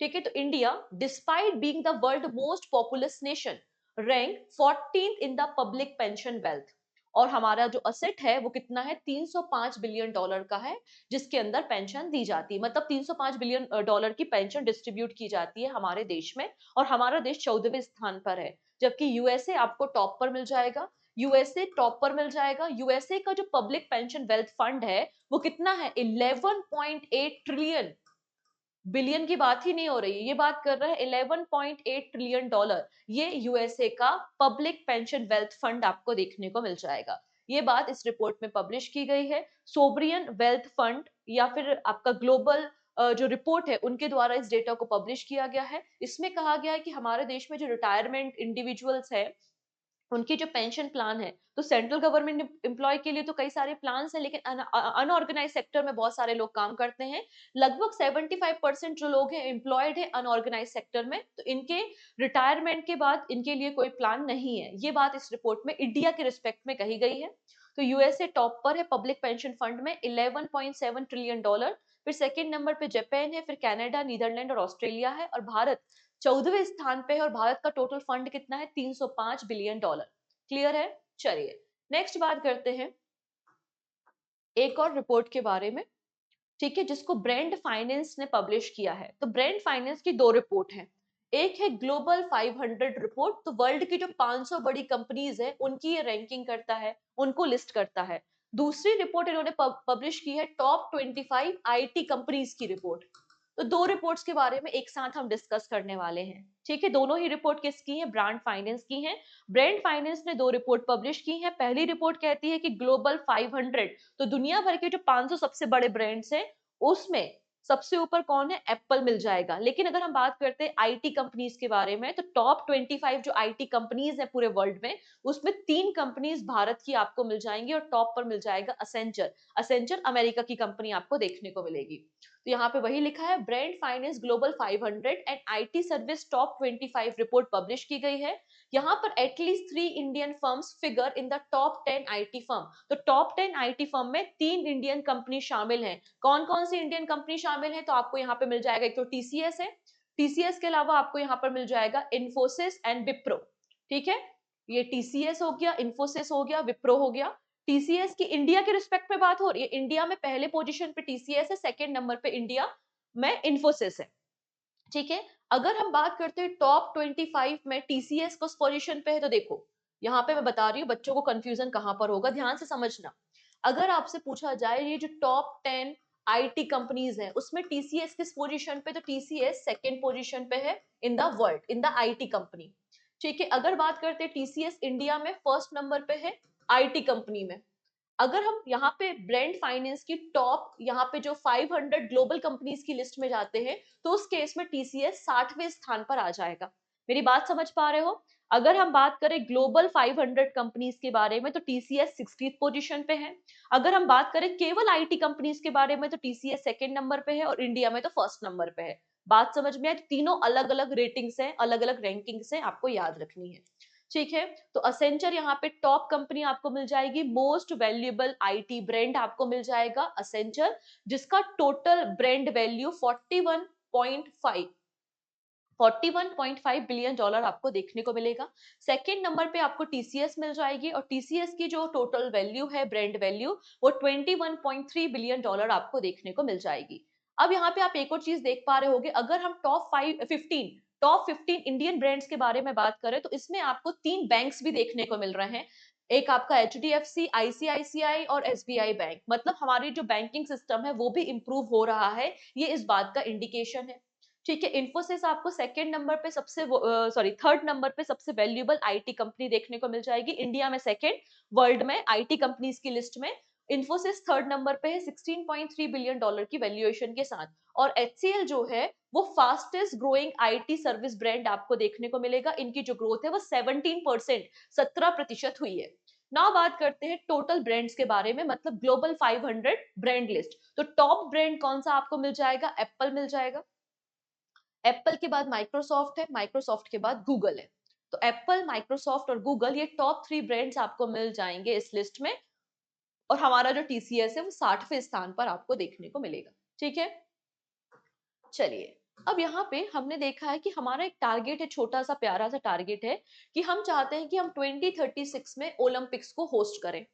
ठीक है, तो India despite being the world most populous nation rank 14th in the public pension wealth. और हमारा जो असेट है वो कितना है, 305 बिलियन डॉलर का है, जिसके अंदर पेंशन दी जाती है, मतलब 305 बिलियन डॉलर की पेंशन डिस्ट्रीब्यूट की जाती है हमारे देश में। और हमारा देश 14वें स्थान पर है, जबकि यूएसए आपको टॉप पर मिल जाएगा। यूएसए टॉप पर मिल जाएगा। यूएसए का जो पब्लिक पेंशन वेल्थ फंड है वो कितना है, 11.8 ट्रिलियन, बिलियन की बात ही नहीं हो रही है, ये बात कर रहा है 11.8 ट्रिलियन डॉलर। ये यूएसए का पब्लिक पेंशन वेल्थ फंड आपको देखने को मिल जाएगा। ये बात इस रिपोर्ट में पब्लिश की गई है। सोवरियन वेल्थ फंड या फिर आपका ग्लोबल जो रिपोर्ट है उनके द्वारा इस डेटा को पब्लिश किया गया है। इसमें कहा गया है कि हमारे देश में जो रिटायरमेंट इंडिविजुअल्स है उनकी जो पेंशन प्लान है, तो सेंट्रल गवर्नमेंट एम्प्लॉय के लिए तो कई सारे प्लान्स हैं, लेकिन अनऑर्गेनाइज सेक्टर में बहुत सारे लोग काम करते हैं। लगभग 75% जो लोग हैं एम्प्लॉयड है अनऑर्गेनाइज सेक्टर में, तो इनके रिटायरमेंट के बाद इनके लिए कोई प्लान नहीं है। ये बात इस रिपोर्ट में इंडिया के रिस्पेक्ट में कही गई है। तो यूएसए टॉप पर है पब्लिक पेंशन फंड में 11.7 ट्रिलियन डॉलर, फिर सेकेंड नंबर पे जापान है, फिर कनाडा, नीदरलैंड और ऑस्ट्रेलिया है, और भारत 14वें स्थान पे है। और भारत का टोटल फंड कितना है, 305 बिलियन डॉलर। क्लियर है? चलिए नेक्स्ट बात करते हैं एक और रिपोर्ट के बारे में। ठीक है, जिसको ब्रांड फाइनेंस ने पब्लिश किया है। तो ब्रांड फाइनेंस की दो रिपोर्ट है, एक है ग्लोबल 500 रिपोर्ट, तो वर्ल्ड की जो 500 बड़ी कंपनीज है उनकी ये रैंकिंग करता है, उनको लिस्ट करता है। दूसरी रिपोर्ट इन्होंने पब्लिश की है टॉप 25 आईटी कंपनीज की रिपोर्ट। तो दो रिपोर्ट्स के बारे में एक साथ हम डिस्कस करने वाले हैं। ठीक है, दोनों ही रिपोर्ट किसकी है? ब्रांड फाइनेंस की है। ब्रांड फाइनेंस ने दो रिपोर्ट पब्लिश की है। पहली रिपोर्ट कहती है कि ग्लोबल 500, तो दुनिया भर के जो 500 सबसे बड़े ब्रांड्स हैं उसमें सबसे ऊपर कौन है? एप्पल मिल जाएगा। लेकिन अगर हम बात करते हैं आईटी कंपनीज के बारे में, तो टॉप 25 जो आईटी कंपनीज है पूरे वर्ल्ड में, उसमें 3 कंपनीज भारत की आपको मिल जाएंगी और टॉप पर मिल जाएगा असेंचर। असेंचर अमेरिका की कंपनी आपको देखने को मिलेगी। तो यहाँ पे वही लिखा है, brand finance global 500 and IT service top 25 report publish की गई है। यहाँ पर at least 3 Indian firms figure in the top 10 IT firm. तो टॉप 10 आईटी फर्म में 3 इंडियन कंपनी शामिल हैं। कौन कौन सी इंडियन कंपनी शामिल है? तो आपको यहाँ पे मिल जाएगा, एक तो टीसीएस है, टीसीएस के अलावा आपको यहाँ पर मिल जाएगा इन्फोसिस एंड विप्रो। ठीक है, ये टीसीएस हो गया, इन्फोसिस हो गया, विप्रो हो गया। टीसीएस की इंडिया के रिस्पेक्ट में बात हो रही है, इंडिया में पहले पोजीशन पे टीसीएस है, सेकंड नंबर पे इंडिया में इन्फोसिस है। ठीक है, अगर हम बात करते हैं टॉप 25 में टीसीएस किस पोजीशन पे है, तो देखो यहाँ पे मैं बता रही हूँ, बच्चों को कंफ्यूजन कहां पर होगा, ध्यान से समझना। अगर आपसे पूछा जाए ये जो टॉप 10 आईटी कंपनीज है उसमें टीसीएस किस पोजीशन पे, तो टीसीएस सेकंड पोजीशन पे है in the world, in the IT company. ठीक है, अगर बात करते हैं टीसीएस इंडिया में फर्स्ट नंबर पे है आईटी कंपनी में। अगर हम यहाँ पे ब्रांड फाइनेंस की टॉप यहाँ पे जो 500 ग्लोबल कंपनीज की लिस्ट में जाते हैं, तो उस केस में टीसीएस 60वें स्थान पर आ जाएगा। मेरी बात समझ पा रहे हो? अगर हम बात करें ग्लोबल 500 कंपनीज के बारे में, तो टीसीएस 60th पोजीशन पे है। अगर हम बात करें केवल आईटी कंपनीज के बारे में, तो टीसीएस सेकंड नंबर पे है और इंडिया में तो फर्स्ट नंबर पे है। बात समझ में आई? तीनों अलग अलग रेटिंग्स हैं, अलग अलग रैंकिंग्स हैं, आपको याद रखनी है। ठीक है, तो असेंचर यहाँ पे टॉप कंपनी आपको मिल जाएगी, मोस्ट वैल्यूएबल आईटी ब्रांड आपको मिल जाएगा असेंचर, जिसका total brand value 41.5 billion dollar आपको देखने को मिलेगा। सेकंड नंबर पे आपको टीसीएस मिल जाएगी और टीसीएस की जो टोटल वैल्यू है, ब्रांड वैल्यू, वो 21.3 बिलियन डॉलर आपको देखने को मिल जाएगी। अब यहाँ पे आप एक और चीज देख पा रहे होगे, अगर हम टॉप 15 इंडियन ब्रांड्स के बारे में बात करें, तो इसमें आपको 3 बैंक्स भी देखने को मिल रहे हैं। एक आपका एचडीएफसी, आईसीआईसीआई और एसबीआई बैंक। मतलब हमारी जो बैंकिंग सिस्टम है वो भी इंप्रूव हो रहा है, ये इस बात का इंडिकेशन है। ठीक है, इन्फोसिस आपको सेकंड नंबर पे थर्ड नंबर पे सबसे वैल्यूएबल आईटी कंपनी देखने को मिल जाएगी, इंडिया में सेकंड, वर्ल्ड में आईटी कंपनीज की लिस्ट में इन्फोसिस थर्ड नंबर पे है 16.3 बिलियन डॉलर की वैल्यूएशन के साथ। और एचसीएल जो है वो fastest growing IT service brand आपको देखने को मिलेगा, इनकी जो ग्रोथ है वो 17%, 17% हुई है। नाउ बात करते हैं टोटल ब्रांड्स के बारे में, मतलब ग्लोबल 500 ब्रांड लिस्ट। तो टॉप ब्रांड कौन सा आपको मिल जाएगा? एप्पल मिल जाएगा। एप्पल के बाद माइक्रोसॉफ्ट है, माइक्रोसॉफ्ट के बाद गूगल है। तो एप्पल, माइक्रोसॉफ्ट और गूगल, ये टॉप 3 ब्रांड्स आपको मिल जाएंगे इस लिस्ट में। और हमारा जो टीसीएस है वो 60वें स्थान पर आपको देखने को मिलेगा। ठीक है, चलिए, अब यहाँ पे हमने देखा है कि हमारा एक टारगेट है, छोटा सा प्यारा सा टारगेट है कि हम चाहते हैं कि हम 2036 में ओलंपिक्स को होस्ट करें।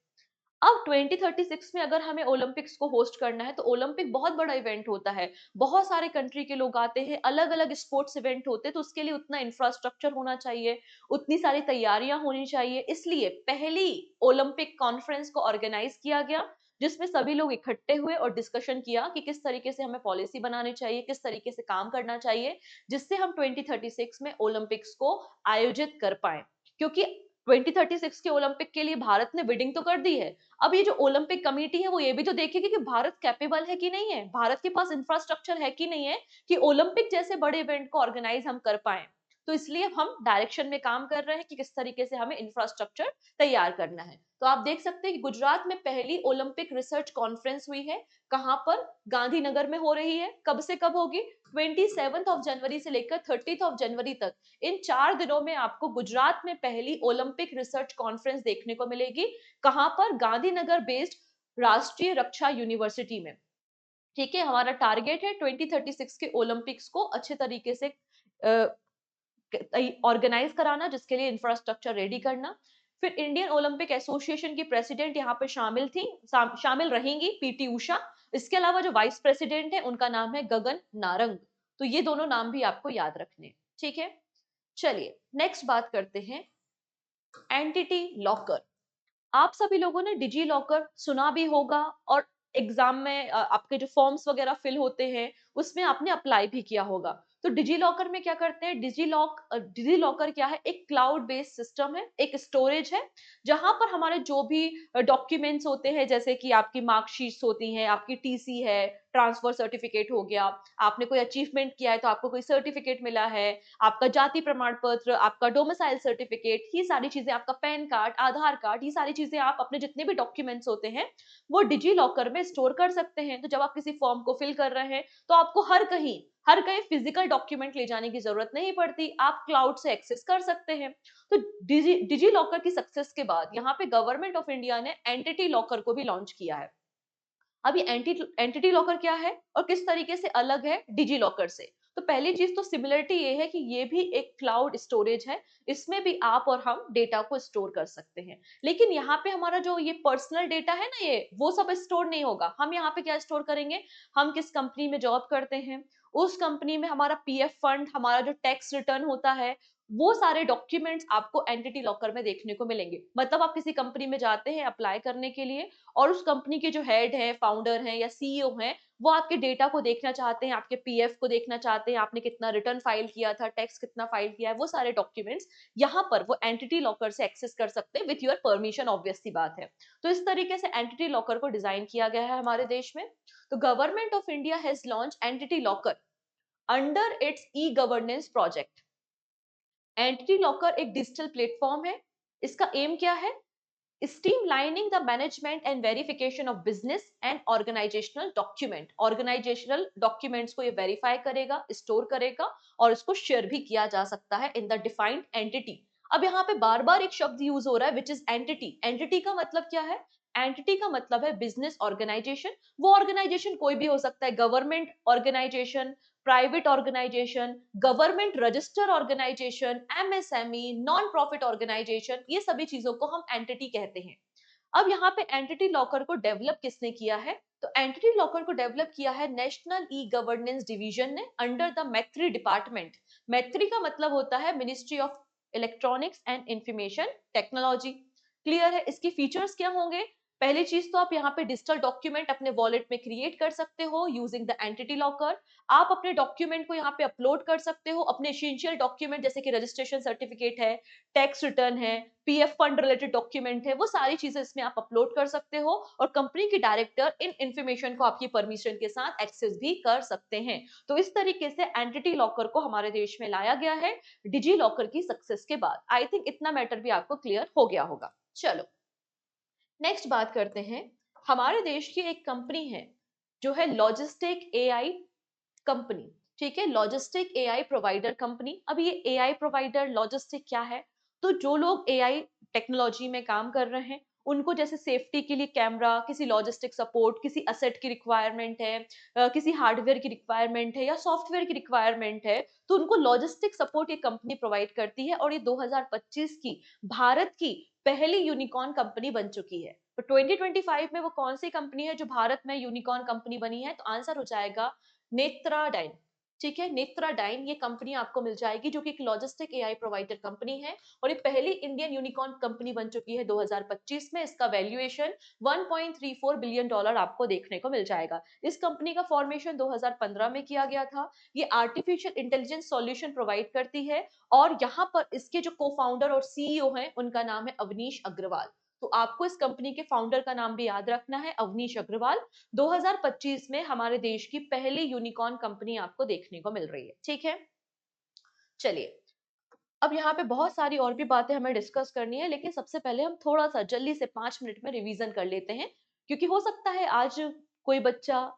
अब 2036 में अगर हमें ओलंपिक्स को होस्ट करना है, तो ओलंपिक बहुत बड़ा इवेंट होता है, बहुत सारे कंट्री के लोग आते हैं, अलग अलग स्पोर्ट्स इवेंट होते हैं, तो उसके लिए उतना इंफ्रास्ट्रक्चर होना चाहिए, उतनी सारी तैयारियां होनी चाहिए। इसलिए पहली ओलंपिक कॉन्फ्रेंस को ऑर्गेनाइज किया गया, जिसमें सभी लोग इकट्ठे हुए और डिस्कशन किया कि किस तरीके से हमें पॉलिसी बनानी चाहिए, किस तरीके से काम करना चाहिए, जिससे हम 2036 में ओलंपिक्स को आयोजित कर पाए। क्योंकि 2036 के ओलंपिक के लिए भारत ने बिडिंग तो कर दी है। अब ये जो ओलंपिक कमेटी है वो ये भी तो देखेगी कि भारत कैपेबल है कि नहीं है, भारत के पास इंफ्रास्ट्रक्चर है कि नहीं है कि ओलंपिक जैसे बड़े इवेंट को ऑर्गेनाइज हम कर पाए। तो इसलिए हम डायरेक्शन में काम कर रहे हैं कि किस तरीके से हमें इंफ्रास्ट्रक्चर तैयार करना है। तो आप देख सकते हैं कि गुजरात में पहली ओलंपिक रिसर्च कॉन्फ्रेंस हुई है। कहां पर? गांधीनगर में हो रही है। कब से कब होगी? 27 जनवरी से लेकर 30 जनवरी तक, इन 4 दिनों में आपको गुजरात में पहली ओलंपिक रिसर्च कॉन्फ्रेंस देखने को मिलेगी। कहां पर? गांधीनगर बेस्ड राष्ट्रीय रक्षा यूनिवर्सिटी में। ठीक है, हमारा टारगेट है 2036 के ओलंपिक्स को अच्छे तरीके से ऑर्गेनाइज कराना, जिसके लिए इंफ्रास्ट्रक्चर रेडी करना। फिर इंडियन ओलंपिक एसोसिएशन की प्रेसिडेंट यहाँ पे शामिल थी, शामिल रहेंगी पीटी उषा। इसके अलावा जो वाइस प्रेसिडेंट है उनका नाम है गगन नारंग। तो ये दोनों नाम भी आपको याद रखने। ठीक है, चलिए नेक्स्ट बात करते हैं एंटिटी लॉकर। आप सभी लोगों ने डिजी लॉकर सुना भी होगा, और एग्जाम में आपके जो फॉर्म्स वगैरह फिल होते हैं उसमें आपने अप्लाई भी किया होगा। तो डिजी लॉकर में क्या करते हैं, डिजी लॉकर क्या है, एक क्लाउड बेस्ड सिस्टम है, एक स्टोरेज है, जहां पर हमारे जो भी डॉक्यूमेंट्स होते हैं, जैसे कि आपकी मार्कशीट्स होती हैं, आपकी टीसी है, ट्रांसफर सर्टिफिकेट हो गया, आपने कोई अचीवमेंट किया है तो आपको कोई सर्टिफिकेट मिला है, आपका जाति प्रमाण पत्र, आपका डोमिसाइल सर्टिफिकेट, ये सारी चीजें, आपका पैन कार्ड, आधार कार्ड, ये सारी चीजें आप अपने जितने भी डॉक्यूमेंट्स होते हैं वो डिजी लॉकर में स्टोर कर सकते हैं। तो जब आप किसी फॉर्म को फिल कर रहे हैं तो आपको हर कहीं फिजिकल डॉक्यूमेंट ले जाने की जरूरत नहीं पड़ती, आप क्लाउड से एक्सेस कर सकते हैं। तो डिजी लॉकर की सक्सेस के बाद यहाँ पे गवर्नमेंट ऑफ इंडिया ने एंटिटी लॉकर को भी लॉन्च किया है। अब ये एंटिटी लॉकर क्या है और किस तरीके से अलग है डिजी लॉकर से? तो पहली चीज तो सिमिलरिटी ये है कि ये भी एक क्लाउड स्टोरेज है, इसमें भी आप और हम डेटा को स्टोर कर सकते हैं। लेकिन यहाँ पे हमारा जो ये पर्सनल डेटा है ना, ये वो सब स्टोर नहीं होगा। हम यहाँ पे क्या स्टोर करेंगे, हम किस कंपनी में जॉब करते हैं, उस कंपनी में हमारा पीएफ फंड, हमारा जो टैक्स रिटर्न होता है, वो सारे डॉक्यूमेंट्स आपको एंटिटी लॉकर में देखने को मिलेंगे। मतलब आप किसी कंपनी में जाते हैं अप्लाई करने के लिए, और उस कंपनी के जो हेड है, फाउंडर हैं या सीईओ हैं, वो आपके डेटा को देखना चाहते हैं, आपके पीएफ को देखना चाहते हैं, आपने कितना रिटर्न फाइल किया था, टैक्स कितना फाइल किया है, वो सारे डॉक्यूमेंट्स यहाँ पर वो एंटिटी लॉकर से एक्सेस कर सकते हैं विथ योर परमिशन, ऑब्वियस सी बात है। तो इस तरीके से एंटिटी लॉकर को डिजाइन किया गया है हमारे देश में। तो government of India has launch entity locker under its e governance project. Entity locker एक डिजिटल प्लेटफॉर्म है। इसका एम क्या है, streamlining the management and verification of business and organizational documents को ये verify करेगा, store करेगा, और इसको share भी किया जा सकता है in the defined entity। अब यहाँ पे बार बार एक शब्द यूज हो रहा है which is entity। entity का मतलब क्या है, entity का मतलब है बिजनेस ऑर्गेनाइजेशन। वो ऑर्गेनाइजेशन कोई भी हो सकता है, government organisation, private organisation, government register organisation, MSME, non profit organisation, ये सभी चीजों को हम एंटिटी कहते हैं। अब यहाँ पे एंटिटी लॉकर को डेवलप किसने किया है, तो एंटिटी लॉकर को डेवलप किया है नेशनल ई गवर्नेंस डिवीजन ने अंडर द मैत्री डिपार्टमेंट। मैत्री का मतलब होता है ministry of electronics and information technology. Clear है, इसकी फीचर्स क्या होंगे, पहली चीज तो आप यहाँ पे डिजिटल डॉक्यूमेंट अपने वॉलेट में क्रिएट कर सकते हो यूजिंग द एंटिटी लॉकर। आप अपने डॉक्यूमेंट को यहाँ पे अपलोड कर सकते हो, अपने एसेंशियल डॉक्यूमेंट जैसे कि रजिस्ट्रेशन सर्टिफिकेट है, टैक्स रिटर्न है, पीएफ फंड रिलेटेड डॉक्यूमेंट है, वो सारी चीजें इसमें आप अपलोड कर सकते हो, और कंपनी के डायरेक्टर इन इंफॉर्मेशन को आपकी परमिशन के साथ एक्सेस भी कर सकते हैं। तो इस तरीके से एंटिटी लॉकर को हमारे देश में लाया गया है डिजी लॉकर की सक्सेस के बाद। आई थिंक इतना मैटर भी आपको क्लियर हो गया होगा। चलो नेक्स्ट बात करते हैं। हमारे देश की एक कंपनी है जो है लॉजिस्टिक एआई कंपनी। ठीक है, लॉजिस्टिक एआई प्रोवाइडर कंपनी। अब ये एआई प्रोवाइडर लॉजिस्टिक क्या है, तो जो लोग एआई टेक्नोलॉजी में काम कर रहे हैं उनको जैसे सेफ्टी के लिए कैमरा, किसी लॉजिस्टिक सपोर्ट, किसी असेट की रिक्वायरमेंट है, किसी हार्डवेयर की रिक्वायरमेंट है या सॉफ्टवेयर की रिक्वायरमेंट है, तो उनको लॉजिस्टिक सपोर्ट ये कंपनी प्रोवाइड करती है, और ये 2025 की भारत की पहली यूनिकॉर्न कंपनी बन चुकी है। तो 2025 में वो कौन सी कंपनी है जो भारत में यूनिकॉर्न कंपनी बनी है, तो आंसर हो जाएगा नेत्राडाइन। ठीक है, नेत्राडाइन ये कंपनी आपको मिल जाएगी जो कि एक लॉजिस्टिक एआई प्रोवाइडर कंपनी है, और ये पहली इंडियन यूनिकॉर्न कंपनी बन चुकी है 2025 में। इसका वैल्यूएशन 1.34 बिलियन डॉलर आपको देखने को मिल जाएगा। इस कंपनी का फॉर्मेशन 2015 में किया गया था। ये आर्टिफिशियल इंटेलिजेंस सॉल्यूशन प्रोवाइड करती है, और यहाँ पर इसके जो को फाउंडर और सीईओ हैं उनका नाम है अवनीश अग्रवाल। तो आपको इस कंपनी के फाउंडर का नाम भी याद रखना है, अवनीश अग्रवाल। 2025 में हमारे देश की पहली यूनिकॉर्न कंपनी आपको देखने को मिल रही है। ठीक है, चलिए अब यहाँ पे बहुत सारी और भी बातें हमें डिस्कस करनी है, लेकिन सबसे पहले हम थोड़ा सा जल्दी से 5 मिनट में रिवीजन कर लेते हैं, क्योंकि हो सकता है आज कोई बच्चा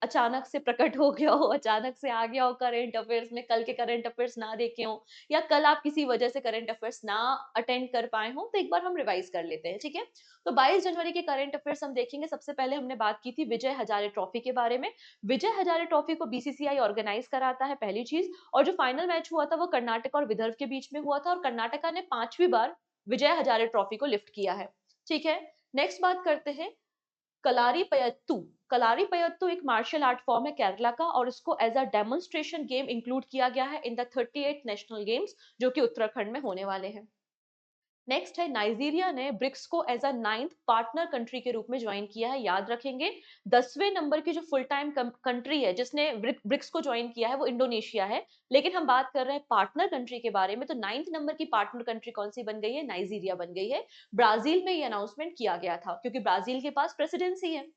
अचानक से प्रकट हो गया हो, अचानक से आ गया हो करंट अफेयर्स में, कल के करंट अफेयर्स ना देखे हो, या कल आप किसी वजह से करंट अफेयर्स ना अटेंड कर पाए हो, तो एक बार हम रिवाइज कर लेते हैं। ठीक है, तो 22 जनवरी के करंट अफेयर्स हम देखेंगे। सबसे पहले हमने बात की थी विजय हजारे ट्रॉफी के बारे में। विजय हजारे ट्रॉफी को बीसीसीआई ऑर्गेनाइज कराता है, पहली चीज। और जो फाइनल मैच हुआ था वो कर्नाटक और विदर्भ के बीच में हुआ था, और कर्नाटका ने 5वीं बार विजय हजारे ट्रॉफी को लिफ्ट किया है। ठीक है, नेक्स्ट बात करते हैं कलारीपयत्तु। कलारीपयत्तु एक मार्शल आर्ट फॉर्म है केरला का, और इसको as a demonstration game include किया गया है इन द 38 नेशनल गेम्स जो कि उत्तराखंड में होने वाले हैं। नेक्स्ट है नाइजीरिया ने ब्रिक्स को as a 9th partner country के रूप में ज्वाइन किया है। याद रखेंगे 10वें नंबर की जो फुल टाइम कंट्री है जिसने ब्रिक्स को ज्वाइन किया है वो इंडोनेशिया है, लेकिन हम बात कर रहे हैं पार्टनर कंट्री के बारे में, तो 9th नंबर की पार्टनर कंट्री कौन सी बन गई है? नाइजीरिया बन गई है। ब्राजील में ये अनाउंसमेंट किया गया था क्योंकि ब्राजील के पास प्रेसिडेंसी है।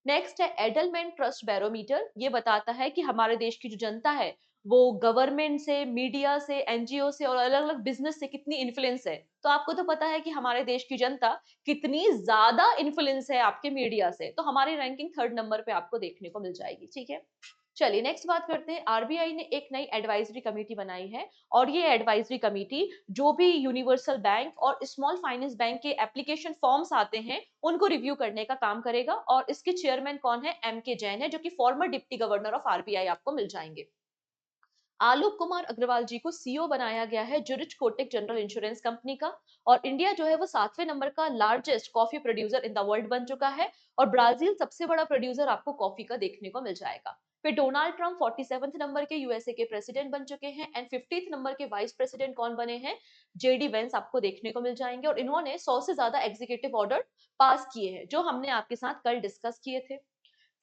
नेक्स्ट है एडलमेंट ट्रस्ट बैरोमीटर। ये बताता है कि हमारे देश की जो जनता है वो गवर्नमेंट से, मीडिया से, एनजीओ से और अलग अलग बिजनेस से कितनी इन्फ्लुएंस है। तो आपको तो पता है कि हमारे देश की जनता कितनी ज्यादा इन्फ्लुएंस है आपके मीडिया से, तो हमारी रैंकिंग 3rd नंबर पे आपको देखने को मिल जाएगी। ठीक है, चलिए नेक्स्ट बात करते हैं। आरबीआई ने एक नई एडवाइजरी कमेटी बनाई है और ये एडवाइजरी कमेटी जो भी यूनिवर्सल बैंक और स्मॉल फाइनेंस बैंक के एप्लीकेशन फॉर्म्स आते हैं उनको रिव्यू करने का काम करेगा। और इसके चेयरमैन कौन है? एम के जैन है, जो कि farmer deputy governor of RBI आपको मिल जाएंगे। आलोक कुमार अग्रवाल जी को सीईओ बनाया गया है Zurich Kotak general insurance company का। और इंडिया जो है वो 7वें नंबर का largest coffee producer in the world बन चुका है। और ब्राजील सबसे बड़ा प्रोड्यूसर आपको कॉफी का देखने को मिल जाएगा। फिर डोनाल्ड ट्रंप 47th नंबर के यूएसए के प्रेसिडेंट बन चुके हैं एंड 50th नंबर के वाइस प्रेसिडेंट कौन बने हैं? जेडी वेंस आपको देखने को मिल जाएंगे। और इन्होंने 100 से ज्यादा एग्जीक्यूटिव ऑर्डर पास किए हैं जो हमने आपके साथ कल डिस्कस किए थे।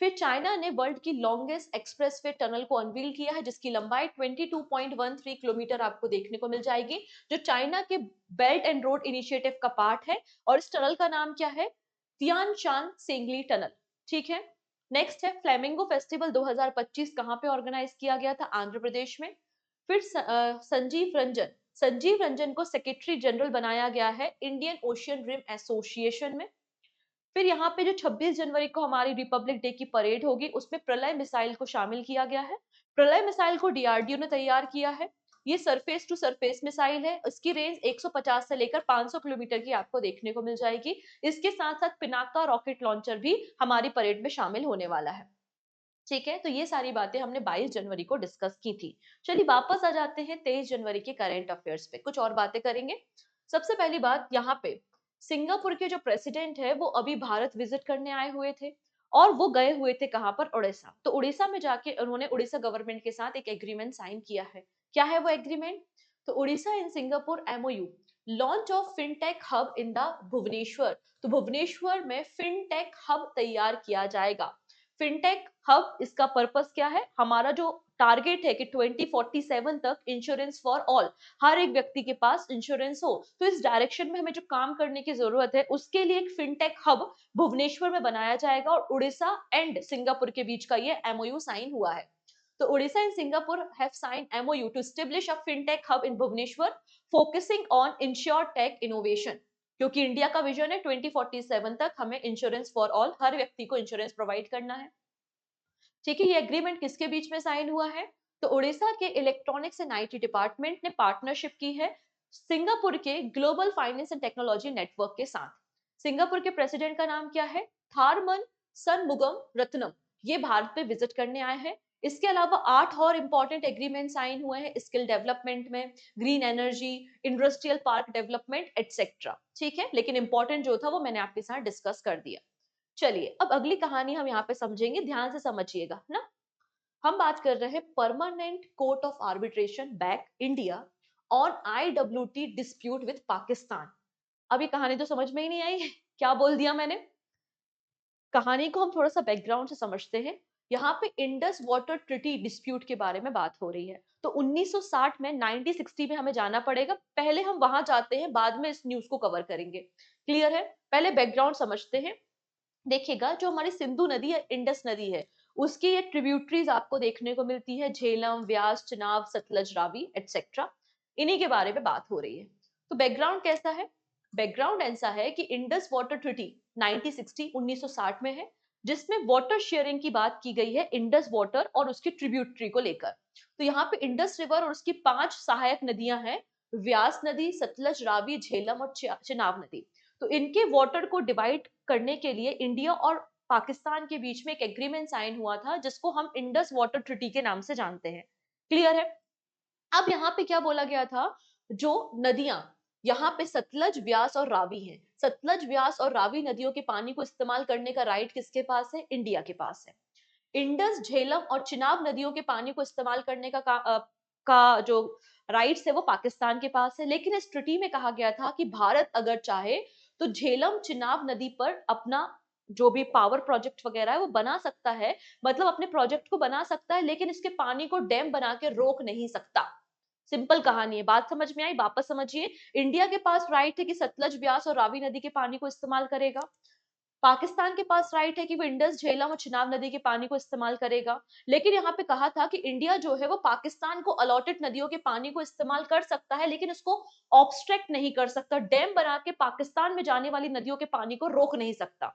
फिर चाइना ने वर्ल्ड की लॉन्गेस्ट एक्सप्रेसवे टनल को अनवील किया है जिसकी लंबाई 22.13 किलोमीटर आपको देखने को मिल जाएगी, जो चाइना के बेल्ट एंड रोड इनिशिएटिव का पार्ट है। और इस टनल का नाम क्या है? Tianshan Shengli tunnel. ठीक है, नेक्स्ट है फ्लेमिंगो फेस्टिवल 2025 कहाँ पे ऑर्गेनाइज किया गया था? आंध्र प्रदेश में। फिर संजीव रंजन को सेक्रेटरी जनरल बनाया गया है इंडियन ओशियन रिम एसोसिएशन में। फिर यहाँ पे जो 26 जनवरी को हमारी रिपब्लिक डे की परेड होगी उसमें प्रलय मिसाइल को शामिल किया गया है। प्रलय मिसाइल को डीआरडीओ ने तैयार किया है। ये सरफेस टू सरफेस मिसाइल है, इसकी रेंज 150 से लेकर 500 किलोमीटर की आपको देखने को मिल जाएगी। इसके साथ साथ पिनाका रॉकेट लॉन्चर भी हमारी परेड में शामिल होने वाला है। ठीक है, तो ये सारी बातें हमने 22 जनवरी को डिस्कस की थी। चलिए वापस आ जाते हैं 23 जनवरी के करंट अफेयर्स पे, कुछ और बातें करेंगे। सबसे पहली बात, यहाँ पे सिंगापुर के जो प्रेसिडेंट है वो अभी भारत विजिट करने आए हुए थे और वो गए हुए थे कहाँ पर? उड़ीसा। तो उड़ीसा में जाके उन्होंने उड़ीसा गवर्नमेंट के साथ एक एग्रीमेंट साइन किया है। क्या है वो एग्रीमेंट? तो Orissa in Singapore MoU launch of fintech hub in the Bhubaneswar. तो भुवनेश्वर में फिनटेक हब तैयार किया जाएगा। फिनटेक हब, इसका पर्पस क्या है? हमारा जो टारगेट है कि 2047 तक इंश्योरेंस फॉर ऑल, हर एक व्यक्ति के पास इंश्योरेंस हो, तो इस डायरेक्शन में हमें जो काम करने की जरूरत है उसके लिए एक फिनटेक हब भुवनेश्वर में बनाया जाएगा। और उड़ीसा एंड सिंगापुर के बीच का ये एमओयू साइन हुआ है। तो Orissa and Singapore have signed MOU to establish a fintech hub in Bhubaneswar focusing on insurtech innovation. क्योंकि इंडिया का विजन है 2047 तक हमें इंश्योरेंस फॉर ऑल, हर व्यक्ति को इंश्योरेंस प्रोवाइड करना है। ठीक है, ये एग्रीमेंट किसके बीच में साइन हुआ है? तो उड़ीसा के इलेक्ट्रॉनिक्स एंड आईटी डिपार्टमेंट ने पार्टनरशिप की है सिंगापुर के global finance and technology network के साथ। सिंगापुर के प्रेसिडेंट का नाम क्या है? थारमन सनमुगम रत्नम। ये भारत पे विजिट करने आए हैं। इसके अलावा 8 और इंपॉर्टेंट एग्रीमेंट साइन हुए हैं स्किल डेवलपमेंट में, green energy, industrial park development etcetera. ठीक है, लेकिन इंपॉर्टेंट जो था वो मैंने आपके साथ डिस्कस कर दिया। चलिए अब अगली कहानी हम यहाँ पे समझेंगे, ध्यान से समझिएगा ना। हम बात कर रहे हैं permanent court of arbitration back India on IWT dispute with Pakistan. अभी कहानी तो समझ में ही नहीं आई क्या बोल दिया मैंने? कहानी को हम थोड़ा सा बैकग्राउंड से समझते हैं। यहाँ पे इंडस वाटर ट्रिटी डिस्प्यूट के बारे में बात हो रही है। तो 1960 में 1960 में हमें जाना पड़ेगा, पहले हम वहां जाते हैं, बाद में इस न्यूज को कवर करेंगे। क्लियर है? पहले बैकग्राउंड समझते हैं। देखिएगा जो हमारी सिंधु नदी है, इंडस नदी है, उसकी ये ट्रिब्यूटरीज आपको देखने को मिलती है, झेलम, व्यास, चिनाब, सतलज, रावी एटसेट्रा। इन्हीं के बारे में बात हो रही है। तो बैकग्राउंड कैसा है? बैकग्राउंड ऐसा है कि इंडस वाटर ट्रिटी 1960 में है, जिसमें वाटर शेयरिंग की बात की गई है इंडस वाटर और उसकी ट्रिब्यूटरी को लेकर। तो यहाँ पे इंडस रिवर और उसकी 5 सहायक नदियां हैं, व्यास नदी, सतलज, रावी, झेलम और चिनाब नदी। तो इनके वाटर को डिवाइड करने के लिए इंडिया और पाकिस्तान के बीच में एक एग्रीमेंट साइन हुआ था जिसको हम इंडस वाटर ट्रिटी के नाम से जानते हैं। क्लियर है? अब यहाँ पे क्या बोला गया था? जो नदियां यहाँ पे सतलज, व्यास और रावी हैं, सतलज, व्यास और रावी नदियों के पानी को इस्तेमाल करने का राइट किसके पास है? इंडिया के पास है। इंडस, झेलम और चिनाब नदियों के पानी को इस्तेमाल करने का जो राइट्स है वो पाकिस्तान के पास है, लेकिन इस ट्रीटी में कहा गया था कि भारत अगर चाहे तो झेलम चिनाब नदी पर अपना जो भी पावर प्रोजेक्ट वगैरह है वो बना सकता है, मतलब अपने प्रोजेक्ट को बना सकता है, लेकिन इसके पानी को डैम बना के रोक नहीं सकता। सिंपल कहानी है, बात समझ में आई? वापस समझिए, इंडिया के पास राइट है कि सतलज, ब्यास और रावी नदी के पानी को इस्तेमाल करेगा। पाकिस्तान के पास राइट है कि वो इंडस, झेलम और चिनाब नदी के पानी को इस्तेमाल करेगा। लेकिन यहाँ पे कहा था कि इंडिया जो है वो पाकिस्तान को अलॉटेड नदियों के पानी को इस्तेमाल कर सकता है, लेकिन उसको ऑब्स्ट्रक्ट नहीं कर सकता, डैम बना के पाकिस्तान में जाने वाली नदियों के पानी को रोक नहीं सकता।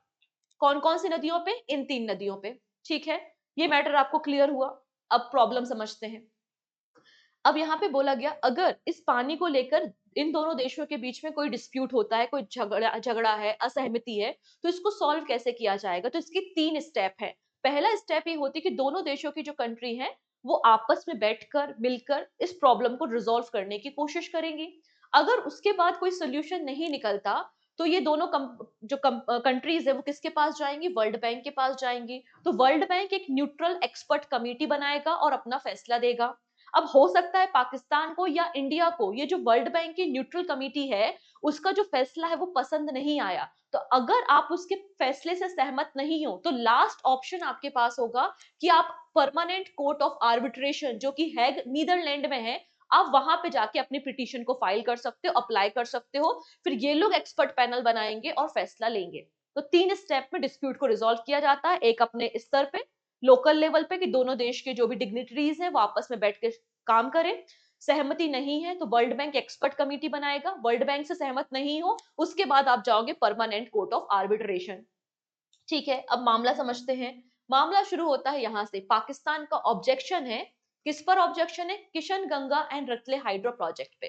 कौन कौन सी नदियों पे? इन 3 नदियों पे। ठीक है, ये मैटर आपको क्लियर हुआ। अब प्रॉब्लम समझते हैं। अब यहाँ पे बोला गया, अगर इस पानी को लेकर इन दोनों देशों के बीच में कोई डिस्प्यूट होता है, कोई झगड़ा झगड़ा है, असहमति है, तो इसको सॉल्व कैसे किया जाएगा? तो इसकी 3 स्टेप है। पहला स्टेप ये होती है कि दोनों देशों की जो कंट्री है वो आपस में बैठकर मिलकर इस प्रॉब्लम को रिजॉल्व करने की कोशिश करेंगी। अगर उसके बाद कोई सोल्यूशन नहीं निकलता तो ये दोनों कंट्रीज है वो किसके पास जाएंगी? वर्ल्ड बैंक के पास जाएंगी। तो वर्ल्ड बैंक एक न्यूट्रल एक्सपर्ट कमेटी बनाएगा और अपना फैसला देगा। अब हो सकता है पाकिस्तान को या इंडिया को ये जो वर्ल्ड बैंक की न्यूट्रल कमेटी है उसका जो फैसला है वो पसंद नहीं आया, तो अगर आप उसके फैसले से सहमत नहीं हो तो लास्ट ऑप्शन आपके पास होगा कि आप परमानेंट कोर्ट ऑफ आर्बिट्रेशन जो कि हैग नीदरलैंड में है, आप वहां पे जाके अपनी पिटीशन को फाइल कर सकते हो, अप्लाई कर सकते हो। फिर ये लोग एक्सपर्ट पैनल बनाएंगे और फैसला लेंगे। तो 3 स्टेप में डिस्प्यूट को रिजॉल्व किया जाता है। एक अपने स्तर पे, लोकल लेवल पे, कि दोनों देश के जो भी डिग्निटरीज हैं वो आपस में बैठ के काम करें। सहमति नहीं है तो वर्ल्ड बैंक एक्सपर्ट कमेटी बनाएगा। वर्ल्ड बैंक से सहमत नहीं हो उसके बाद आप जाओगे परमानेंट कोर्ट ऑफ आर्बिट्रेशन। ठीक है, अब मामला समझते हैं। मामला शुरू होता है यहां से, पाकिस्तान का ऑब्जेक्शन है। किस पर ऑब्जेक्शन है? Kishan Ganga and Ratle hydro project पे।